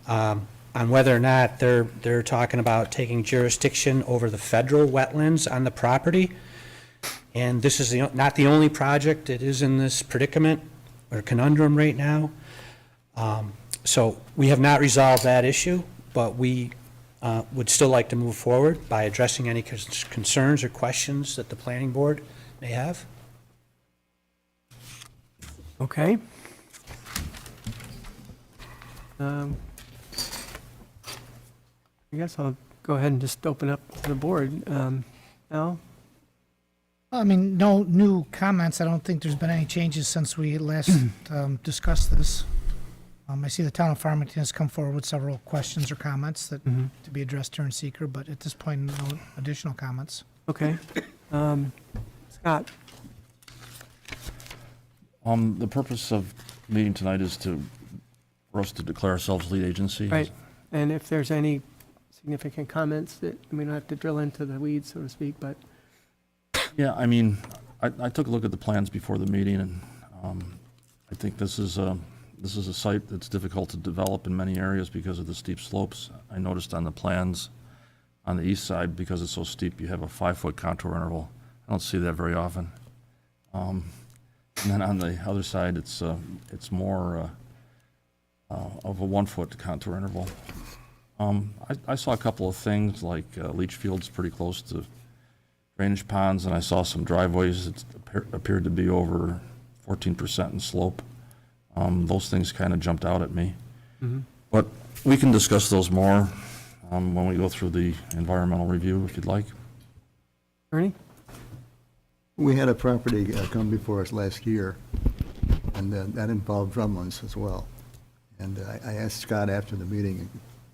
on whether or not they're talking about taking jurisdiction over the federal wetlands on the property. And this is not the only project that is in this predicament or conundrum right now. So we have not resolved that issue, but we would still like to move forward by addressing any concerns or questions that the planning board may have.
Okay. I guess I'll go ahead and just open up to the board. Al?
I mean, no new comments. I don't think there's been any changes since we last discussed this. I see the town of Farmington has come forward with several questions or comments that to be addressed during seeker, but at this point, no additional comments.
Okay. Scott?
The purpose of meeting tonight is for us to declare ourselves lead agency.
Right. And if there's any significant comments that, we don't have to drill into the weeds, so to speak, but,
Yeah, I mean, I took a look at the plans before the meeting, and I think this is a site that's difficult to develop in many areas because of the steep slopes. I noticed on the plans on the east side, because it's so steep, you have a 5-foot contour interval. I don't see that very often. And then on the other side, it's more of a 1-foot contour interval. I saw a couple of things like leach fields pretty close to drainage ponds, and I saw some driveways that appeared to be over 14% in slope. Those things kind of jumped out at me. But we can discuss those more when we go through the environmental review, if you'd like.
Ernie?
We had a property come before us last year, and that involved drumlins as well. And I asked Scott after the meeting,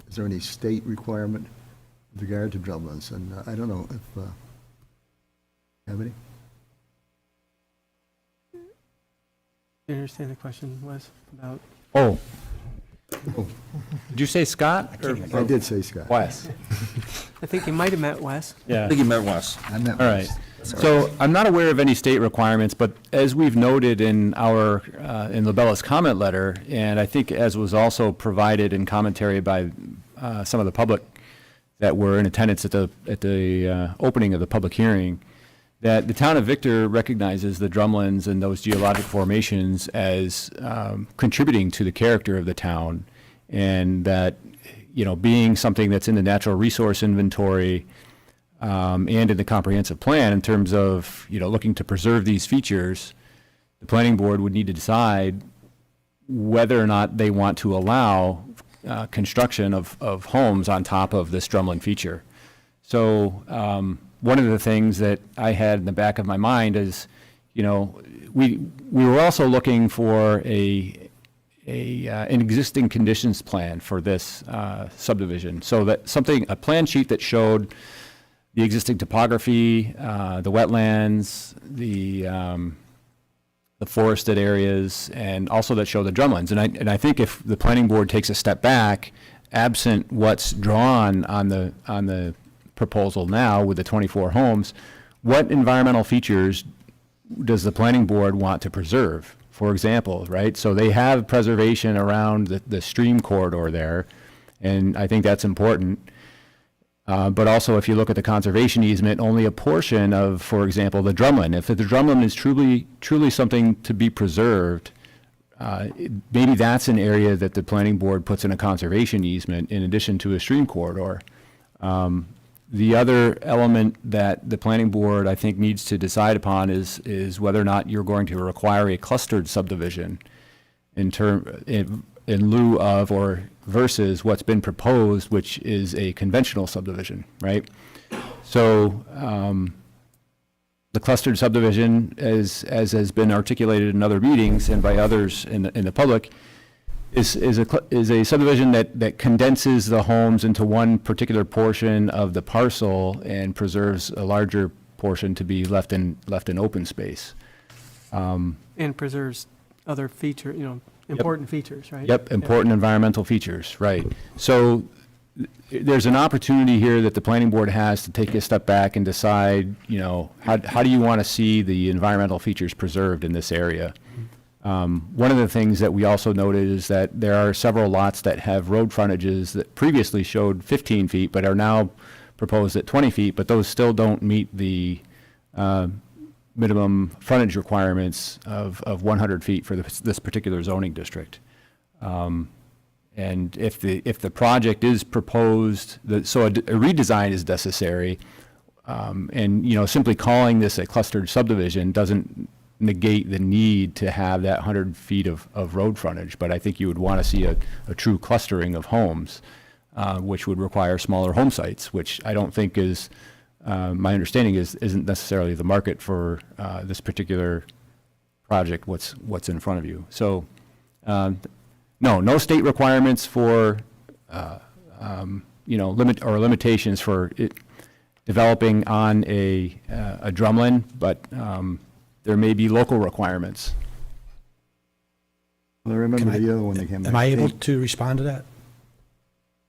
is there any state requirement with regard to drumlins? And I don't know if, have any?
Do you understand the question, Wes, about?
Oh. Did you say Scott?
I did say Scott.
Wes.
I think you might have met Wes.
I
Yeah.
think you met Wes.
I meant
All right.
Wes.
So I'm not aware of any state requirements, but as we've noted in our, in LaBella's comment letter, and I think as was also provided in commentary by some of the public that were in attendance at the opening of the public hearing, that the town of Victor recognizes the drumlins and those geologic formations as contributing to the character of the town, and that, you know, being something that's in the natural resource inventory and in the comprehensive plan in terms of, you know, looking to preserve these features, the planning board would need to decide whether or not they want to allow construction of homes on top of this drumlin feature. So one of the things that I had in the back of my mind is, you know, we were also looking for an existing conditions plan for this subdivision, so that a plan sheet that showed the existing topography, the wetlands, the forested areas, and also that show the drumlins. And I think if the planning board takes a step back, absent what's drawn on the proposal now with the 24 homes, what environmental features does the planning board want to preserve? For example, right? So they have preservation around the stream corridor there, and I think that's important. But also, if you look at the conservation easement, only a portion of, for example, the drumlin. If the drumlin is truly something to be preserved, maybe that's an area that the planning board puts in a conservation easement in addition to a stream corridor. The other element that the planning board, I think, needs to decide upon is whether or not you're going to require a clustered subdivision in lieu of or versus what's been proposed, which is a conventional subdivision, right? So the clustered subdivision, as has been articulated in other meetings and by others in the public, is a subdivision that condenses the homes into one particular portion of the parcel and preserves a larger portion to be left in open space.
And preserves other important features, right?
Yep, important environmental features, right. So there's an opportunity here that the planning board has to take a step back and decide, you know, how do you want to see the environmental features preserved in this area? One of the things that we also noted is that there are several lots that have road frontages that previously showed 15 feet, but are now proposed at 20 feet, but those still don't meet the minimum frontage requirements of 100 feet for this particular zoning district. And if the project is proposed, so a redesign is necessary, and, you know, simply calling this a clustered subdivision doesn't negate the need to have that 100 feet of road frontage, but I think you would want to see a true clustering of homes, which would require smaller home sites, which I don't think is, my understanding isn't necessarily the market for this particular project, what's in front of you. So, no state requirements for, you know, limitations for it developing on a drumlin, but there may be local requirements.
Well, I remember the other one that came back.
Am I able to respond to that?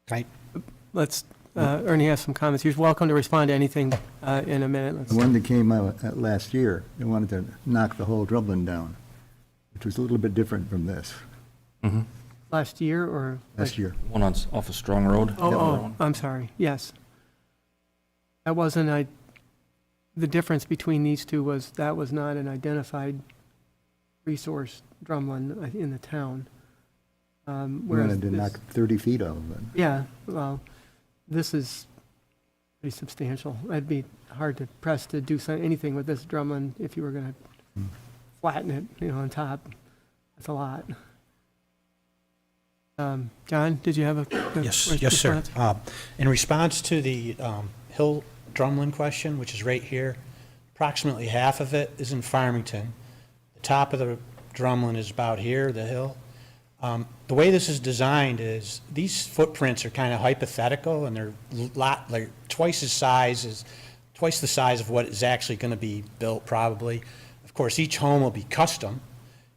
Can I
Ernie has some comments. You're welcome to respond to anything in a minute.
The one that came out last year, they wanted to knock the whole drumlin down. which was a little bit different from this
Last year or?
last year.
One off of Strong Road.
Oh, I'm sorry, yes. That wasn't, the difference between these two was that was not an identified resource drumlin in the town.
We're
Whereas
going to
this-
knock 30 feet off of it.
Yeah, well, this is pretty substantial. It'd be hard to press to do anything with this drumlin if you were going to flatten it, on top. That's a lot. John, did you have a?
Yes, sir.
response?
In response to the Hill drumlin question, which is right here, approximately half of it is in Farmington. The top of the drumlin is about here, the hill. The way this is designed is these footprints are kind of hypothetical, and they're like twice the size of what is actually going to be built, probably. Of course, each home will be custom,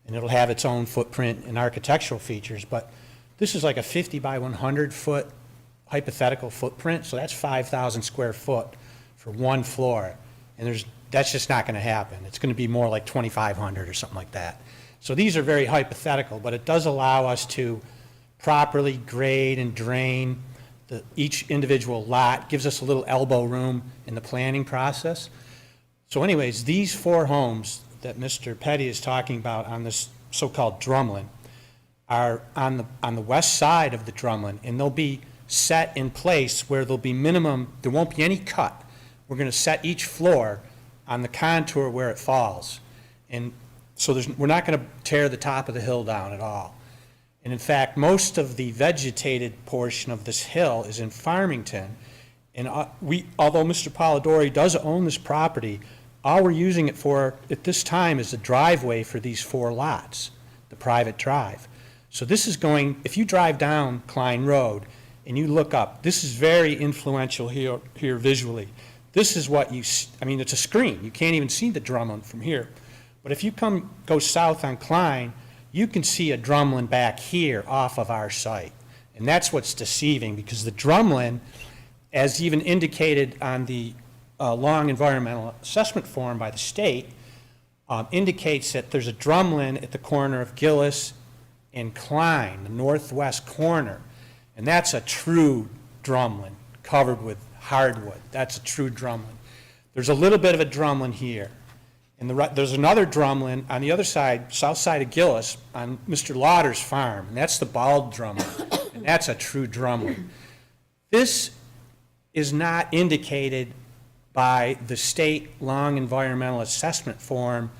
and it'll have its own footprint and architectural features, but this is like a 50 by 100 foot hypothetical footprint, so that's 5,000 square foot for one floor, and that's just not going to happen. It's going to be more like 2,500 or something like that. So these are very hypothetical, but it does allow us to properly grade and drain each individual lot, gives us a little elbow room in the planning process. So anyways, these 4 homes that Mr. Petty is talking about on this so-called drumlin are on the west side of the drumlin, and they'll be set in place where there'll be there won't be any cut. We're going to set each floor on the contour where it falls. And so we're not going to tear the top of the hill down at all. And in fact, most of the vegetated portion of this hill is in Farmington. And although Mr. Polidori does own this property, all we're using it for at this time is the driveway for these 4 lots, the private drive. So this is if you drive down Klein Road and you look up, this is very influential here visually. This is what it's a screen. You can't even see the drumlin from here. But if you go south on Klein, you can see a drumlin back here off of our site. And that's what's deceiving, because the drumlin, as even indicated on the long environmental assessment form by the state, indicates that there's a drumlin at the corner of Gillis and Klein, the northwest corner. And that's a true drumlin covered with hardwood. That's a true drumlin. There's a little bit of a drumlin here. And there's another drumlin on the other side, south side of Gillis, on Mr. Lauder's farm, and that's the bald drumlin, and that's a true drumlin. This is not indicated by the state long environmental assessment form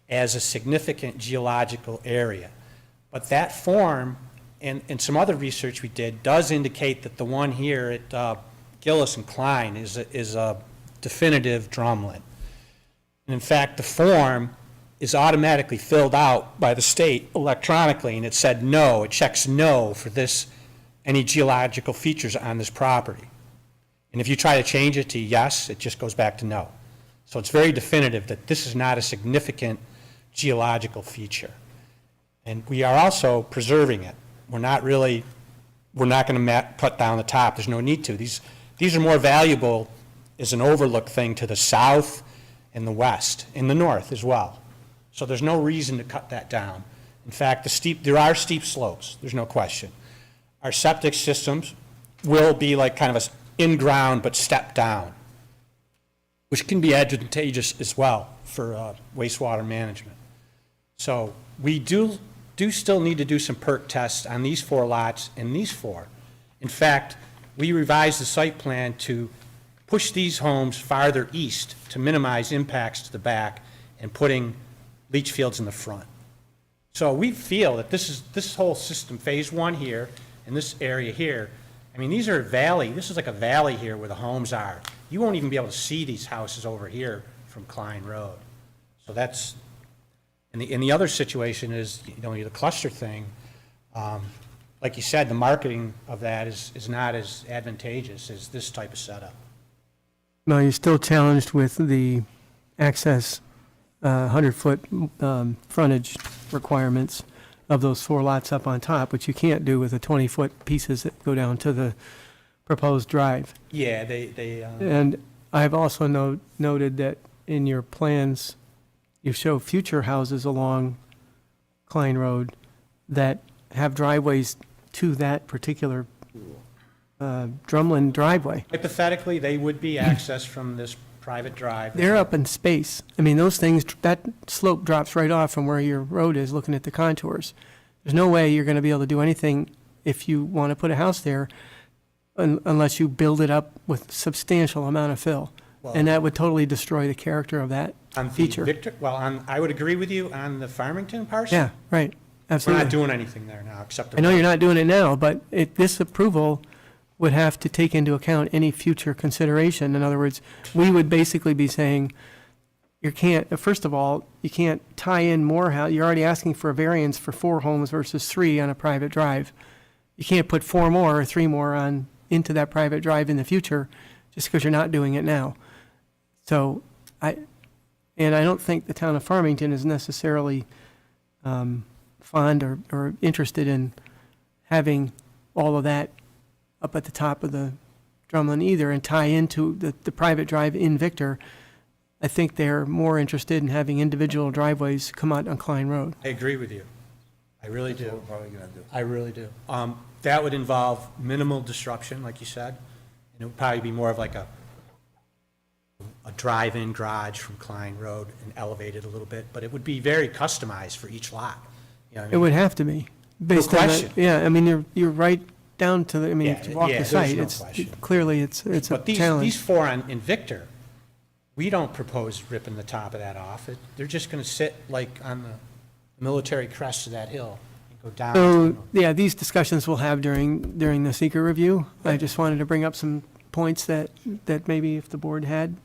as a significant geological area. But that form, and some other research we did, does indicate that the one here at Gillis and Klein is a definitive drumlin. And in fact, the form is automatically filled out by the state electronically, and it said no, it checks no for any geological features on this property. And if you try to change it to yes, it just goes back to no. So it's very definitive that this is not a significant geological feature. And we are also preserving it. We're not going to cut down the top. There's no need to. These are more valuable as an overlook thing to the south and the west, in the north as well. So there's no reason to cut that down. In fact, there are steep slopes, there's no question. Our septic systems will be like kind of in-ground but step down, which can be advantageous as well for wastewater management. So we do still need to do some perk tests on these 4 lots and these 4. In fact, we revised the site plan to push these homes farther east to minimize impacts to the back and putting leach fields in the front. So we feel that this whole system, phase 1 here, and this area here, these are this is like a valley here where the homes are. You won't even be able to see these houses over here from Klein Road. So that's, and the other situation is, the cluster thing, like you said, the marketing of that is not as advantageous as this type of setup.
No, you're still challenged with the access 100-foot frontage requirements of those 4 lots up on top, which you can't do with the 20-foot pieces that go down to the proposed drive.
Yeah,
And I've also noted that in your plans, you show future houses along Klein Road that have driveways to that particular drumlin driveway.
Hypothetically, they would be accessed from this private drive.
They're up in space. I mean, those things, that slope drops right off from where your road is, looking at the contours. There's no way you're going to be able to do anything if you want to put a house there unless you build it up with substantial amount of fill. And that would totally destroy the character of that
On the
feature.
I would agree with you on the Farmington parcel.
Yeah, right,
We're
absolutely.
not doing anything there now, except.
I know you're not doing it now, but this approval would have to take into account any future consideration. In other words, we would basically be saying, you can't, first of all, you can't tie in more house. You're already asking for a variance for 4 homes versus 3 on a private drive. You can't put 4 more or 3 more on, into that private drive in the future, just because you're not doing it now. So, I don't think the town of Farmington is necessarily fond or interested in having all of that up at the top of the drumlin either and tie into the private drive in Victor. I think they're more interested in having individual driveways come out on Klein Road.
I agree with you. I really do. I really do. That would involve minimal disruption, like you said, and it would probably be more of like a drive-in garage from Klein Road and elevated a little bit, but it would be very customized for each lot. You know what I
It
mean?
would have to be, based on that.
question.
Yeah, I mean, you're right down to the, I mean, if you
Yeah,
walk
yeah,
the
there's
site,
no
it's,
question.
clearly, it's a
But these
challenge.
4 in Victor, we don't propose ripping the top of that off. They're just going to sit like on the military crest of that hill and go down.
So, yeah, these discussions we'll have during the seeker review. I just wanted to bring up some points that maybe if the board had.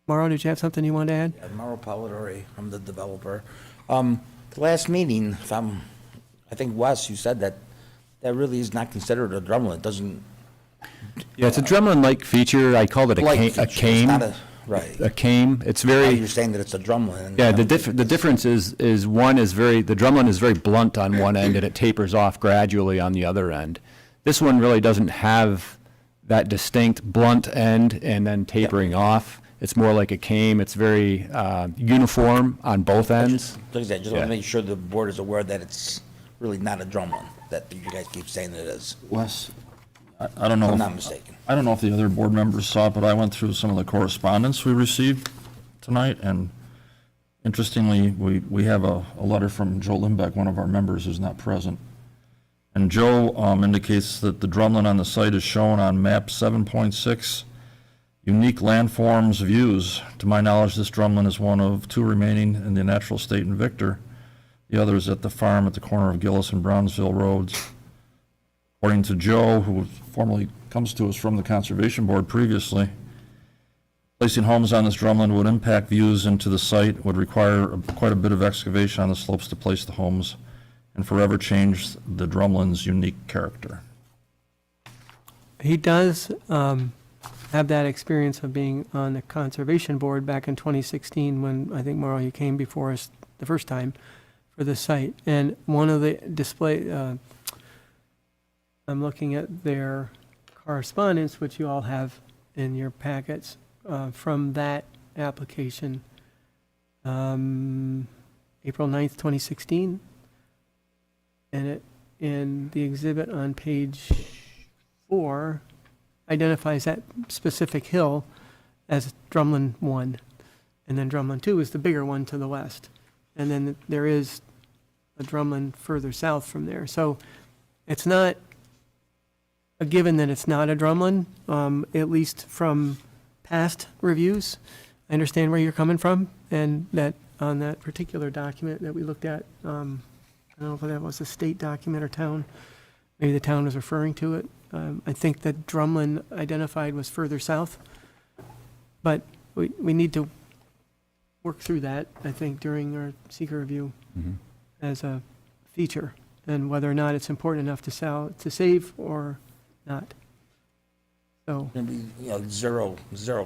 Mauro, did you have something you wanted to add?
Yeah, Mauro Polidori, I'm the developer. The last meeting, I think Wes, you said that really is not considered a drumlin. It doesn't.
Yeah, it's a drumlin-like feature. I called it
like
a
feature. It's
cane.
not a- Right.
A cane. It's
Now
very,
you're saying that it's a drumlin.
yeah, the difference is one is the drumlin is very blunt on one end and it tapers off gradually on the other end. This one really doesn't have that distinct blunt end and then tapering off. It's more like a cane. It's very uniform on both ends.
Like I said, just want
Yeah.
to make sure the board is aware that it's really not a drumlin, that you guys keep saying it is.
Wes, I don't know.
I'm
if-
not mistaken.
I don't know if the other board members saw it, but I went through some of the correspondence we received tonight, and interestingly, we have a letter from Joe Limbeck, one of our members who's not present. And Joe indicates that the drumlin on the site is shown on map 7.6, unique landforms views. To my knowledge, this drumlin is one of 2 remaining in the natural state in Victor. The other is at the farm at the corner of Gillis and Brownsville Roads. According to Joe, who formerly comes to us from the Conservation Board previously, placing homes on this drumlin would impact views into the site, would require quite a bit of excavation on the slopes to place the homes, and forever change the drumlin's unique character.
He does have that experience of being on the Conservation Board back in 2016 when I think, Mauro, you came before us the first time for the site. And one of the display, I'm looking at their correspondence, which you all have in your packets, from that application, April 9th, 2016. And the exhibit on page 4 identifies that specific hill as Drumlin 1. And then Drumlin 2 is the bigger one to the west. And then there is a Drumlin further south from there. So it's not a given that it's not a Drumlin, at least from past reviews. I understand where you're coming from, and that on that particular document that we looked at, I don't know if that was a state document or town, maybe the town was referring to it. I think that Drumlin identified was further south, but we need to work through that, I think, during our seeker review as a feature, and whether or not it's important enough to save or not. So,
Gonna be, zero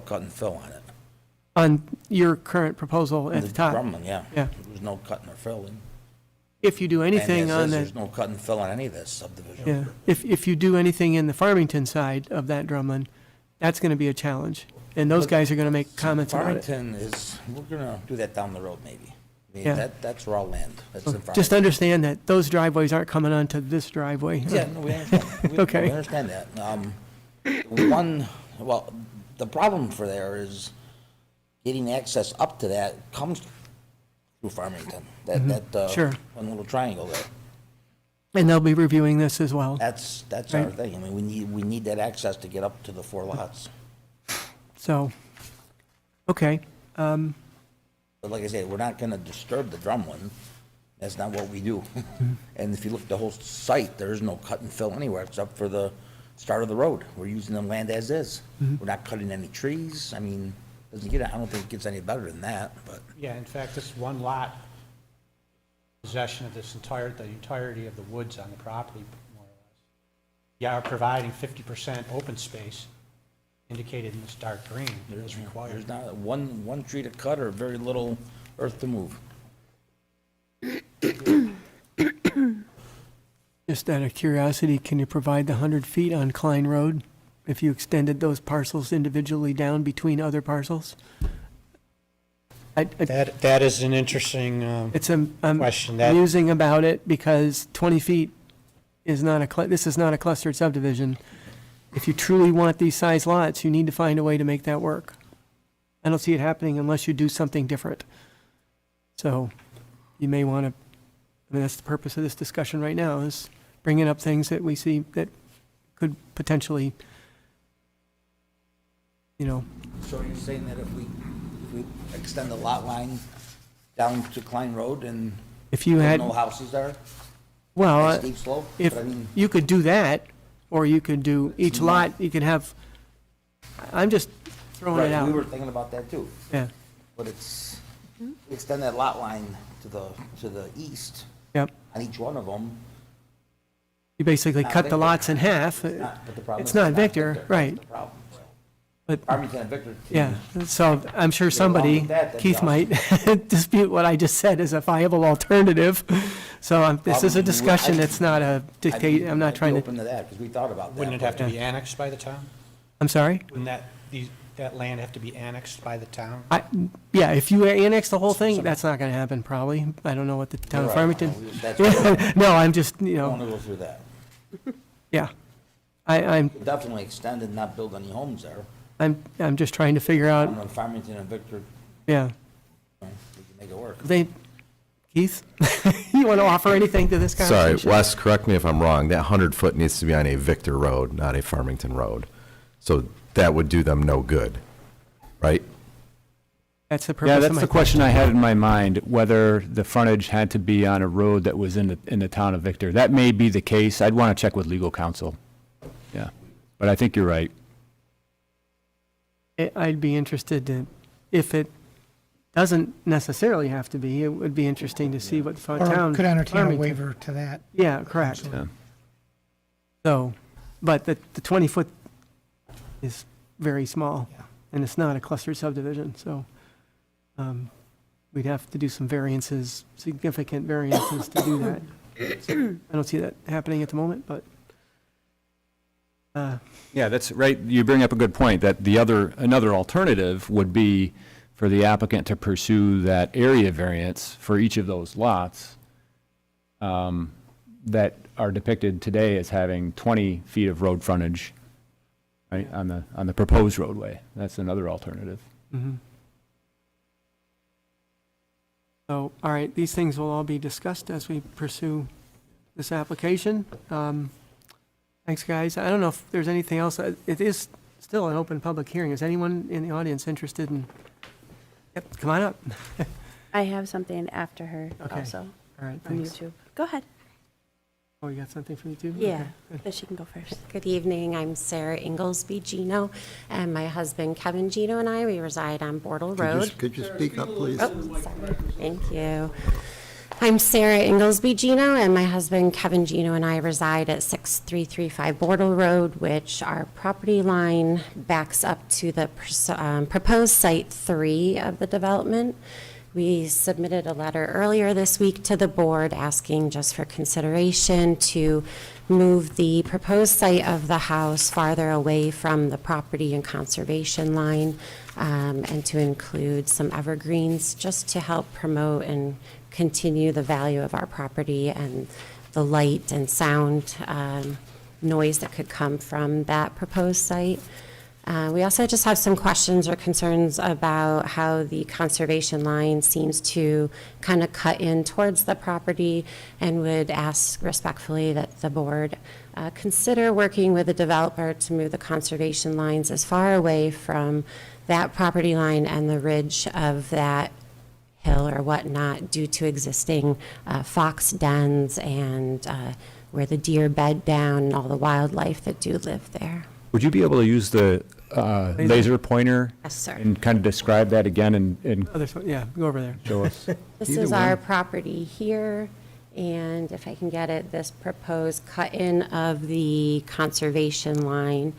cut and fill on it.
on your current proposal at the top,
Drumlin, yeah.
Yeah.
There's no cutting or filling.
if you do anything
And as
on
is,
that,
there's no cut and fill on any of this subdivision.
yeah, if you do anything in the Farmington side of that Drumlin, that's gonna be a challenge. And those guys are gonna make comments about it.
Farmington is, we're gonna do that down the road maybe. I mean,
Yeah.
that's raw land. That's in farming.
Just understand that those driveways aren't coming onto this driveway.
Yeah, no, we understand.
Okay.
We understand that. The problem for there is getting access up to that comes through Farmington.
Sure.
One little triangle there.
And they'll be reviewing this as well.
That's our
Right.
thing. I mean, we need that access to get up to the 4 lots.
So, okay.
But like I said, we're not gonna disturb the drumlin. That's not what we do. And if you look at the whole site, there is no cut and fill anywhere except for the start of the road. We're using the land as is. We're not cutting any trees. I mean, I don't think it gets any better than that, but.
Yeah, in fact, this one lot, possession of the entirety of the woods on the property, more or less. You are providing 50% open space indicated in this dark green is required.
There's not one tree to cut or very little earth to move.
Just out of curiosity, can you provide the 100 feet on Klein Road if you extended those parcels individually down between other parcels?
That is an interesting
It's I'm
question. That-
musing about it because 20 feet is not this is not a clustered subdivision. If you truly want these size lots, you need to find a way to make that work. I don't see it happening unless you do something different. So you may want to, I mean, that's the purpose of this discussion right now, is bringing up things that we see that could potentially,
So you're saying that if we extend the lot line down to Klein Road and
if you
there's
had,
no houses there,
well,
and steep slope?
if
But I mean,
you could do that, or you could do each lot, you could have, I'm just throwing it
right, we were
out.
thinking about that too.
Yeah,
But extend that lot line to the east
yep.
on each one of them.
You basically
Not
cut the
Victor.
lots in half.
But the problem
It's
is
not Victor, right.
That's the problem.
But,
Farmington and Victor.
yeah, so I'm sure
along
somebody,
with that, then
Keith
you
might dispute what I just said as a viable alternative. So this is a
Probably,
discussion, it's not a dictate, I'm not trying
I'd be
to,
open to that, because we thought about that.
Wouldn't it have to
but-
be annexed by the town?
I'm sorry?
Wouldn't that land have to be annexed by the town?
Yeah, if you annex the whole thing, that's not gonna happen, probably. I don't know what the town of
You're right.
Farmington.
That's why
No, I'm just,
we want to go through that.
yeah. I'm
Definitely extend and not build any homes there.
just trying to figure
I
out,
don't know, Farmington and Victor,
yeah.
we can make it work.
Keith, you want to offer anything to this
Sorry,
conversation?
Wes, correct me if I'm wrong, that 100-foot needs to be on a Victor Road, not a Farmington Road. So that would do them no good, right?
That's the
Yeah,
purpose of
that's
my
the question I had in my mind, whether the frontage had to be on a road that was in the town of Victor. That may be the case. I'd want to check with legal counsel. Yeah, but I think you're right.
I'd be interested to, if it doesn't necessarily have to be, it would be interesting to see what the town.
Or could entertain a
Farmington-
waiver to that.
Yeah, correct.
Yeah.
So, but the 20-foot is very small, and it's not a clustered subdivision, so we'd have to do some variances, significant variances to do that. I don't see that happening at the moment, but,
Yeah, that's right. You bring up a good point, that another alternative would be for the applicant to pursue that area variance for each of those lots that are depicted today as having 20 feet of road frontage, right, on the proposed roadway. That's another alternative.
so, all right, these things will all be discussed as we pursue this application. Thanks, guys. I don't know if there's anything else. It is still an open public hearing. Is anyone in the audience interested in? Yep, come on up.
I have something after her
Okay.
also
All right,
on
thanks.
YouTube. Go ahead.
Oh, you got something from YouTube?
Yeah,
Okay, good.
but she can go first.
Good evening, I'm Sarah Inglesby Gino, and my husband Kevin Gino and I, we reside on Bortle Road.
Could you speak up, please?
Oh, sorry. Thank you. I'm Sarah Inglesby Gino, and my husband Kevin Gino and I reside at 6335 Bortle Road, which our property line backs up to the proposed Site 3 of the development. We submitted a letter earlier this week to the board asking just for consideration to move the proposed site of the house farther away from the property and conservation line, and to include some evergreens just to help promote and continue the value of our property and the light and sound noise that could come from that proposed site. We also just have some questions or concerns about how the conservation line seems to kind of cut in towards the property, and would ask respectfully that the board consider working with the developer to move the conservation lines as far away from that property line and the ridge of that hill or whatnot due to existing fox dens and where the deer bed down and all the wildlife that do live there.
Would you be able to use the laser pointer?
Yes, sir.
And kind of describe that again and
Oh, yeah, go over there.
show us?
This
Either
is
one.
our property here, and if I can get it, this proposed cut-in of the conservation line,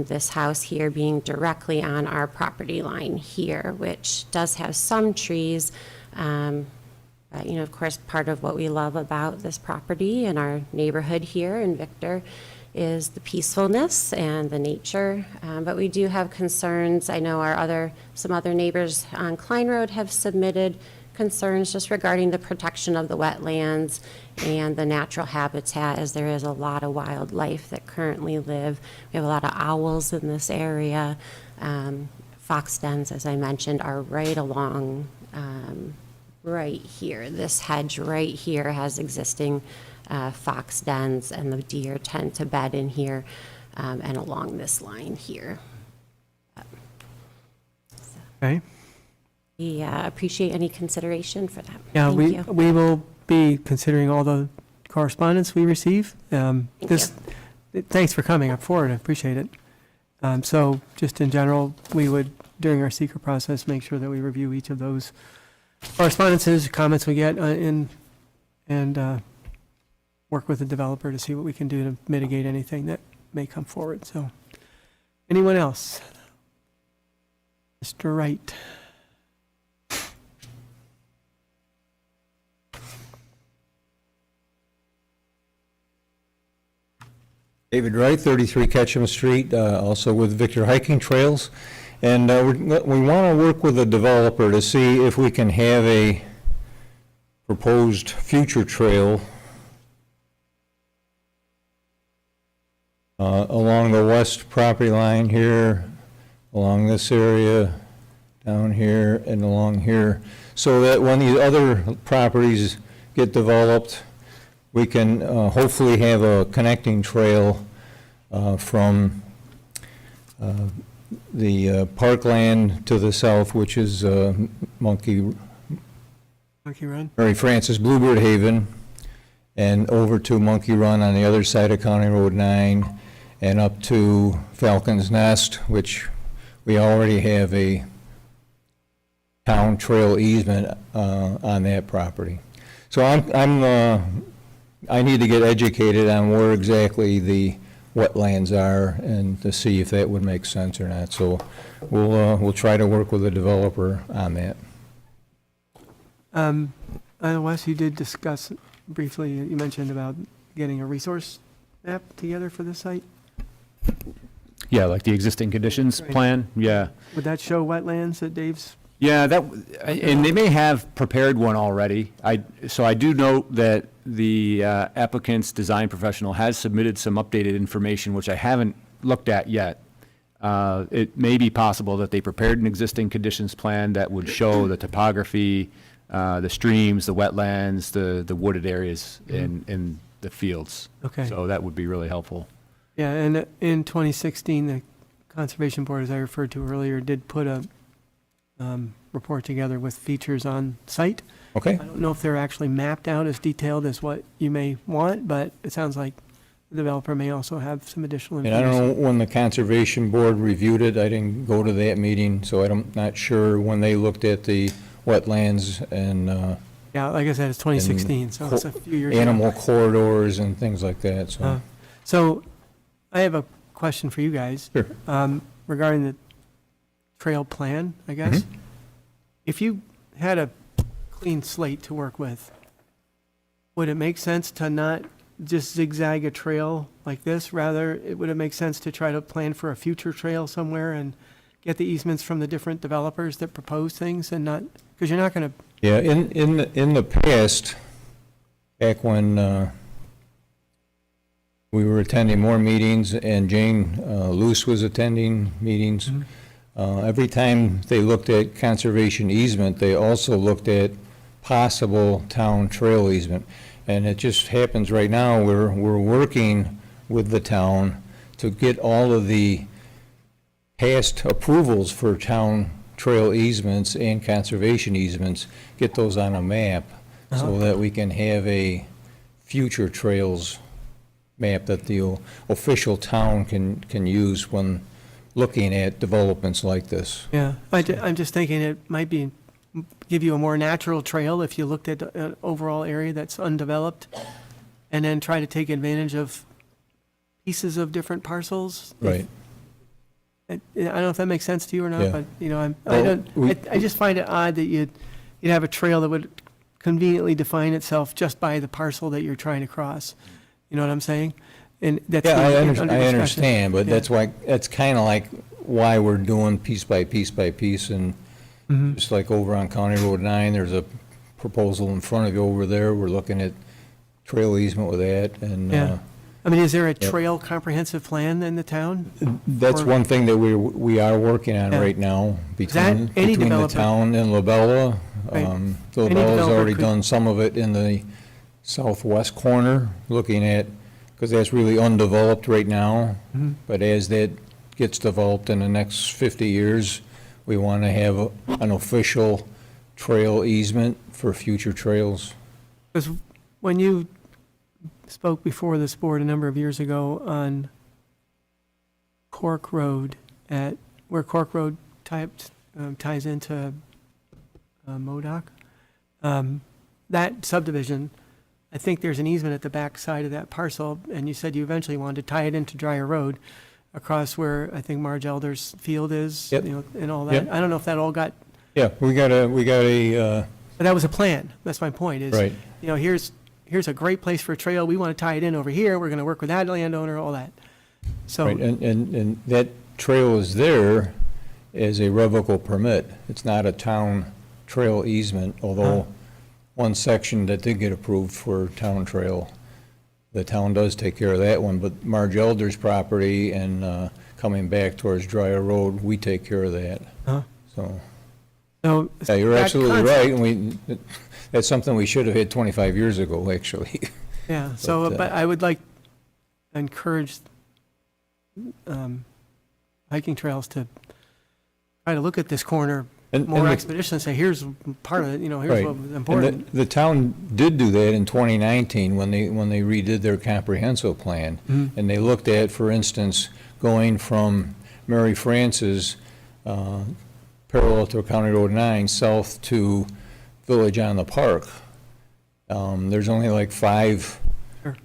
this house here being directly on our property line here, which does have some trees. But, you know, of course, part of what we love about this property and our neighborhood here in Victor is the peacefulness and the nature. But we do have concerns. I know some other neighbors on Klein Road have submitted concerns just regarding the protection of the wetlands and the natural habitat, as there is a lot of wildlife that currently live. We have a lot of owls in this area. Fox dens, as I mentioned, are right along, right here. This hedge right here has existing fox dens, and the deer tend to bed in here and along this line here.
Okay.
We appreciate any consideration for that.
Yeah,
Thank you.
we will be considering all the correspondence we receive. Thanks for coming up forward, I appreciate it. So just in general, we would, during our seeker process, make sure that we review each of those correspondences, comments we get, and work with the developer to see what we can do to mitigate anything that may come forward. So, anyone else? Mr. Wright.
David Wright, 33 Ketchum Street, also with Victor Hiking Trails. And we want to work with the developer to see if we can have a proposed future trail along the west property line here, along this area, down here, and along here, so that when the other properties get developed, we can hopefully have a connecting trail from the parkland to the south, which is
Monkey Run.
Mary Frances Bluebird Haven, and over to Monkey Run on the other side of County Road 9, and up to Falcon's Nest, which we already have a town trail easement on that property. So I need to get educated on where exactly the wetlands are and to see if that would make sense or not. So we'll try to work with the developer on that.
Wes, you did discuss briefly, you mentioned about getting a resource map together for the site.
Yeah, like the existing conditions
Right.
plan, yeah.
Would that show wetlands that Dave's?
Yeah, and they may have prepared one already. So I do note that the applicant's design professional has submitted some updated information, which I haven't looked at yet. It may be possible that they prepared an existing conditions plan that would show the topography, the streams, the wetlands, the wooded areas in the fields.
Okay.
So that would be really helpful.
Yeah, and in 2016, the Conservation Board, as I referred to earlier, did put a report together with features on site.
Okay.
I don't know if they're actually mapped out as detailed as what you may want, but it sounds like the developer may also have some additional
And I
information.
don't know when the Conservation Board reviewed it, I didn't go to that meeting, so I'm not sure when they looked at the wetlands and
Yeah, like I said, it's 2016, so it's a few years ago.
animal corridors and things like that, so.
So I have a question for you guys.
Sure.
Regarding the trail plan, I guess. If you had a clean slate to work with, would it make sense to not just zigzag a trail like this? Rather, would it make sense to try to plan for a future trail somewhere and get the easements from the different developers that propose things and not, because you're not going to,
Yeah, in the past, back when we were attending more meetings and Jane Luce was attending meetings, every time they looked at conservation easement, they also looked at possible town trail easement. And it just happens right now, we're working with the town to get all of the past approvals for town trail easements and conservation easements, get those on a map so that we can have a future trails map that the official town can use when looking at developments like this.
yeah. I'm just thinking it might give you a more natural trail if you looked at an overall area that's undeveloped and then try to take advantage of pieces of different parcels.
Right.
I don't know if that makes sense to you or not,
Yeah.
but, you know, I
Well,
don't, I just find it odd that you'd have a trail that would conveniently define itself just by the parcel that you're trying to cross. You know what I'm saying? And that's.
Yeah, I
under discussion.
understand, but
Yeah.
that's kind of like why we're doing piece by piece by piece, and
Mhm.
just like over on County Road 9, there's a proposal in front of you over there, we're looking at trail easement with that, and,
Yeah. I mean, is there a trail comprehensive plan in the town?
that's
Or-
one thing that we are working on
Yeah.
right now,
that
between
any
the
developer-
town and Labella.
Right.
Labella's
developer
already
could-
done some of it in the southwest corner, looking at, because that's really undeveloped right now.
Mhm.
But as that gets developed in the next 50 years, we want to have an official trail easement for future trails.
Because when you spoke before this board a number of years ago on Cork Road where Cork Road ties into Modoc, that subdivision, I think there's an easement at the back side of that parcel, and you said you eventually wanted to tie it into Dryer Road across where I think Marge Elder's field is,
Yep.
you know, and all that.
Yep.
I don't know if that all got,
Yeah, we got a,
but that was a plan. That's my point is,
Right.
you know, here's a great place for a trail. We want to tie it in over here. We're going to work with that landowner, all that. So,
right, and that trail is there as a revocable permit. It's not a town trail easement, although one section that did get approved for town trail, the town does take care of that one, but Marge Elder's property and coming back towards Dryer Road, we take care of that. So,
so
yeah, you're
that
absolutely
concept-
right, and that's something we should have had 25 years ago, actually.
Yeah, so,
But,
but I would like encourage hiking trails to try to look at this corner
And-
more
and the-
expeditiously and say, here's part of it, you know, here's
Right.
what's
And
important.
the town did do that in 2019 when they redid their comprehensive plan.
Mhm.
And they looked at, for instance, going from Mary Frances, parallel to County Road 9, south to Village on the Park. There's only like 5
Sure.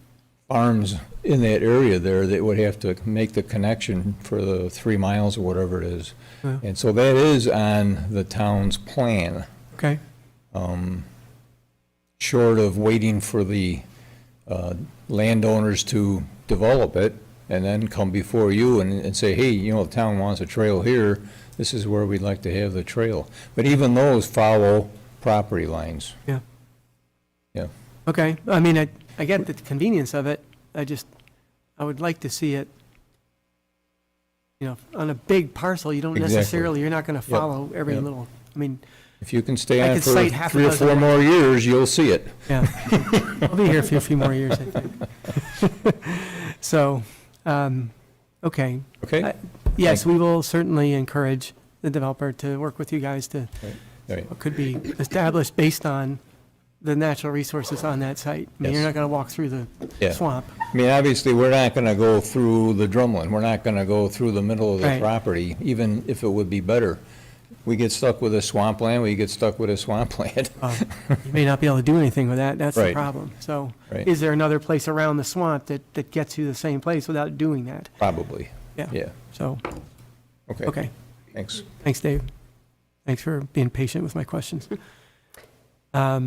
farms in that area there that would have to make the connection for the 3 miles or whatever it is.
Yeah.
And so that is on the town's plan.
Okay,
Short of waiting for the landowners to develop it and then come before you and say, hey, you know, the town wants a trail here, this is where we'd like to have the trail. But even those follow property lines.
yeah.
Yeah.
Okay, I mean, I get the convenience of it. I would like to see it, you know, on a big parcel, you don't
Exactly.
necessarily, you're not going to
Yep.
follow every
Yep.
little, I mean,
If you can stay
I
on
could
for
cite half a
3 or
dozen
4 more years, you'll see it.
yeah. I'll be here for a few more years, I think. So, okay.
Okay?
Yes, we will certainly encourage the developer to work with you guys to,
Right.
what could be established based on the natural resources on that site. I mean, you're
Yes.
not going to walk through the
Yeah.
swamp.
I mean, obviously, we're not going to go through the drumlin. We're not going to go through the middle of the
Right.
property, even if it would be better. We get stuck with a swampland, we get stuck with a swampland.
You may not be able to do anything with that, that's the
Right.
problem. So,
Right.
is there another place around the swamp that gets you the same place without doing that?
Probably,
Yeah.
yeah.
So,
Okay.
okay.
Thanks.
Thanks, Dave. Thanks for being patient with my questions.
I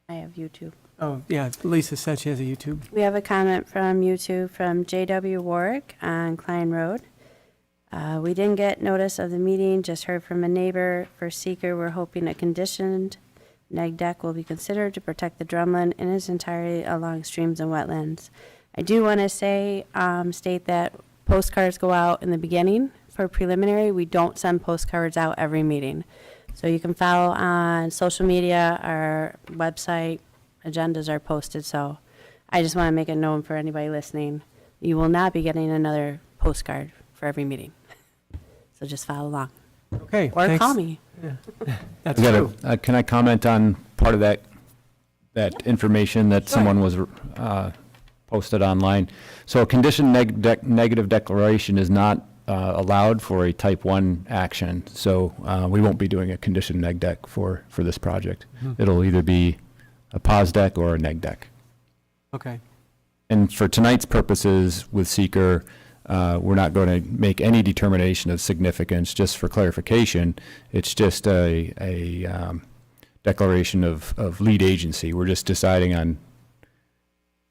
have YouTube.
Oh, yeah, Lisa said she has a YouTube.
We have a comment from YouTube from J.W. Warwick on Klein Road. We didn't get notice of the meeting, just heard from a neighbor. For seeker, we're hoping a conditioned neg deck will be considered to protect the drumlin in its entirety along streams and wetlands. I do want to say, state that postcards go out in the beginning for preliminary. We don't send postcards out every meeting. So you can follow on social media, our website, agendas are posted. So I just want to make it known for anybody listening, you will not be getting another postcard for every meeting. So just follow along.
Okay,
Or
thanks.
call me.
That's
I got a-
true.
Can I comment on part of that information that someone was posted online? So a condition negative declaration is not allowed for a type 1 action. So we won't be doing a condition neg deck for this project. It'll either be a pos deck or a neg deck.
Okay,
And for tonight's purposes with seeker, we're not going to make any determination of significance. Just for clarification, it's just a declaration of lead agency. We're just deciding on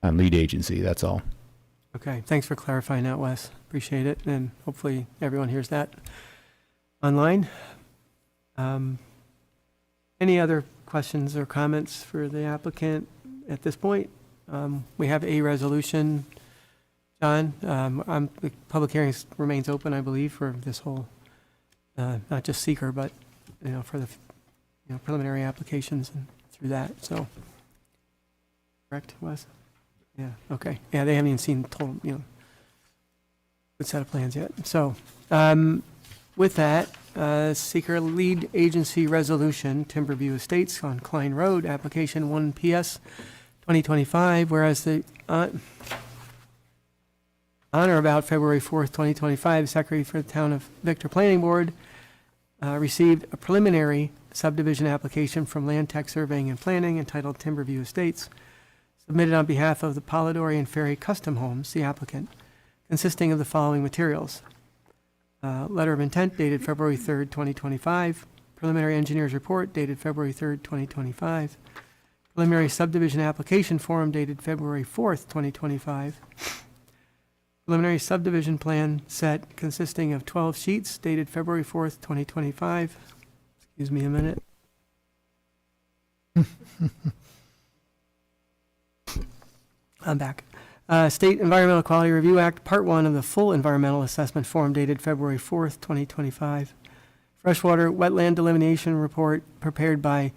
lead agency, that's all.
okay, thanks for clarifying that, Wes. Appreciate it, and hopefully everyone hears that online. Any other questions or comments for the applicant at this point? We have a resolution. John, the public hearing remains open, I believe, for this whole, not just seeker, but, for the, preliminary applications and through that, so. Correct, Wes? Yeah, okay. Yeah, they haven't even seen total, good set of plans yet. So, with that, seeker lead agency resolution, Timberview Estates on Klein Road, application 1 PS 2025, whereas the, on or about February 4th, 2025, Secretary for the Town of Victor Planning Board received a preliminary subdivision application from Land Tech Surveying and Planning entitled Timberview Estates, submitted on behalf of the Polidori and Ferry Custom Homes, the applicant, consisting of the following materials. Letter of intent dated February 3rd, 2025. Preliminary engineer's report dated February 3rd, 2025. Preliminary subdivision application form dated February 4th, 2025. Preliminary subdivision plan set consisting of 12 sheets dated February 4th, 2025. Excuse me a minute. I'm back. State Environmental Quality Review Act, Part 1 of the full environmental assessment form dated February 4th, 2025. Freshwater wetland delineation report prepared by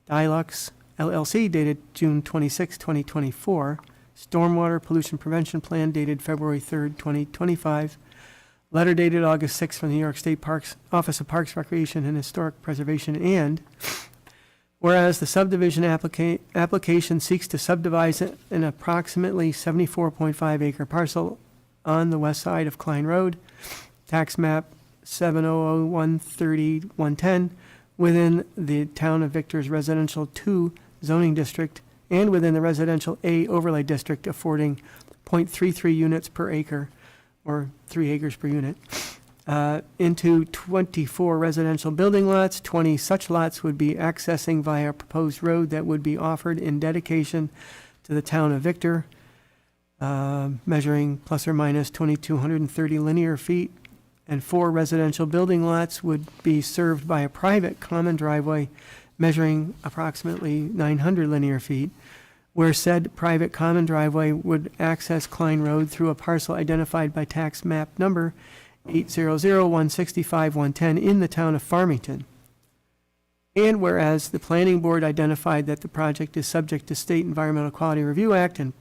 Dilux LLC dated June 26, 2024. Stormwater pollution prevention plan dated February 3rd, 2025. Letter dated August 6th from the New York State Parks Office of Parks, Recreation, and Historic Preservation, and whereas the subdivision application seeks to subdivide an approximately 74.5 acre parcel on the west side of Klein Road, tax map 700130110, within the Town of Victor's Residential 2 zoning district and within the Residential A overlay district, affording 0.33 units per acre, or 3 acres per unit, into 24 residential building lots. 20 such lots would be accessing via a proposed road that would be offered in dedication to the Town of Victor, measuring plus or minus 2,230 linear feet, and 4 residential building lots would be served by a private common driveway measuring approximately 900 linear feet, where said private common driveway would access Klein Road through a parcel identified by tax map number 800-165-110 in the town of Farmington. And whereas the planning board identified that the project is subject to State Environmental Quality Review Act and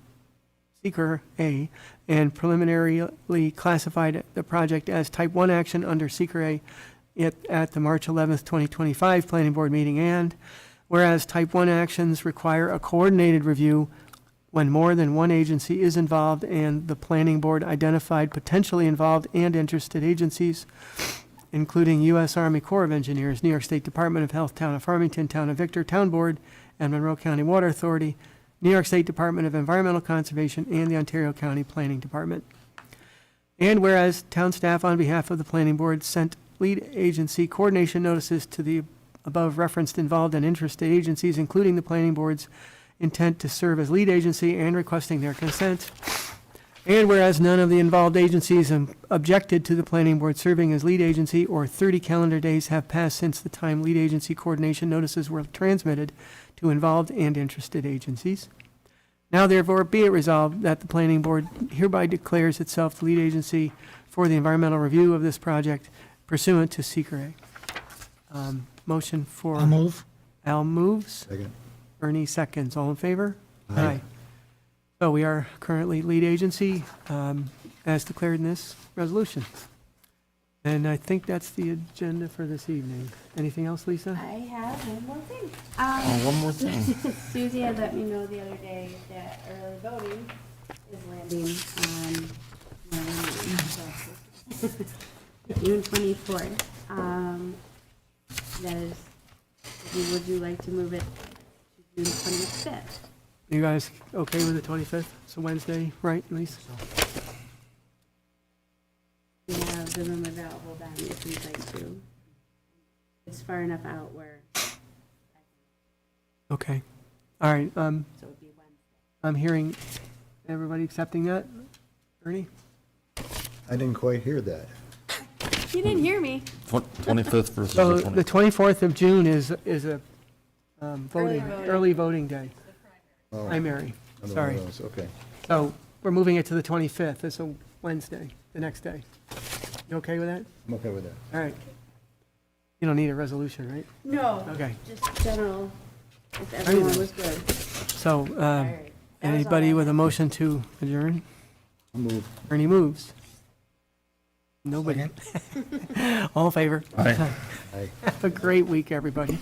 Seeker A, and preliminarily classified the project as type 1 action under Seeker A at the March 11th, 2025 planning board meeting, and whereas type 1 actions require a coordinated review when more than one agency is involved, and the planning board identified potentially involved and interested agencies, including U.S. Army Corps of Engineers, New York State Department of Health, Town of Farmington, Town of Victor, Town Board, and Monroe County Water Authority, New York State Department of Environmental Conservation, and the Ontario County Planning Department. And whereas town staff on behalf of the planning board sent lead agency coordination notices to the above referenced involved and interested agencies, including the planning board's intent to serve as lead agency and requesting their consent. And whereas none of the involved agencies objected to the planning board serving as lead agency, or 30 calendar days have passed since the time lead agency coordination notices were transmitted to involved and interested agencies. Now therefore be it resolved that the planning board hereby declares itself the lead agency for the environmental review of this project pursuant to Seeker A. Motion for.
I'll move.
Al moves.
Second.
Ernie seconds. All in favor? Aye. So we are currently lead agency, as declared in this resolution. And I think that's the agenda for this evening. Anything else, Lisa?
I have one more thing.
One more thing.
Susie had let me know the other day that early voting is landing on June 24th. That is, would you like to move it to June 25th?
You guys okay with the 25th? It's a Wednesday, right, Lisa?
We have the room available then if you'd like to. It's far enough out where,
Okay. All right,
so it would be Wednesday.
I'm hearing everybody accepting that. Ernie?
I didn't quite hear that.
You didn't hear me.
25th versus
So
the
the
20th.
24th of June is a voting,
voting.
early voting day,
Oh,
primary.
another one
Sorry.
of those, okay.
So we're moving it to the 25th. It's a Wednesday, the next day. You okay with that?
I'm okay with that.
All right. You don't need a resolution, right?
No.
Okay.
Just general, if everyone was good.
So,
All right. That was all
anybody
I
with a
had.
motion to adjourn?
I'll move.
Ernie moves. Nobody. All in favor?
Aye.
Aye.
Have a great week, everybody.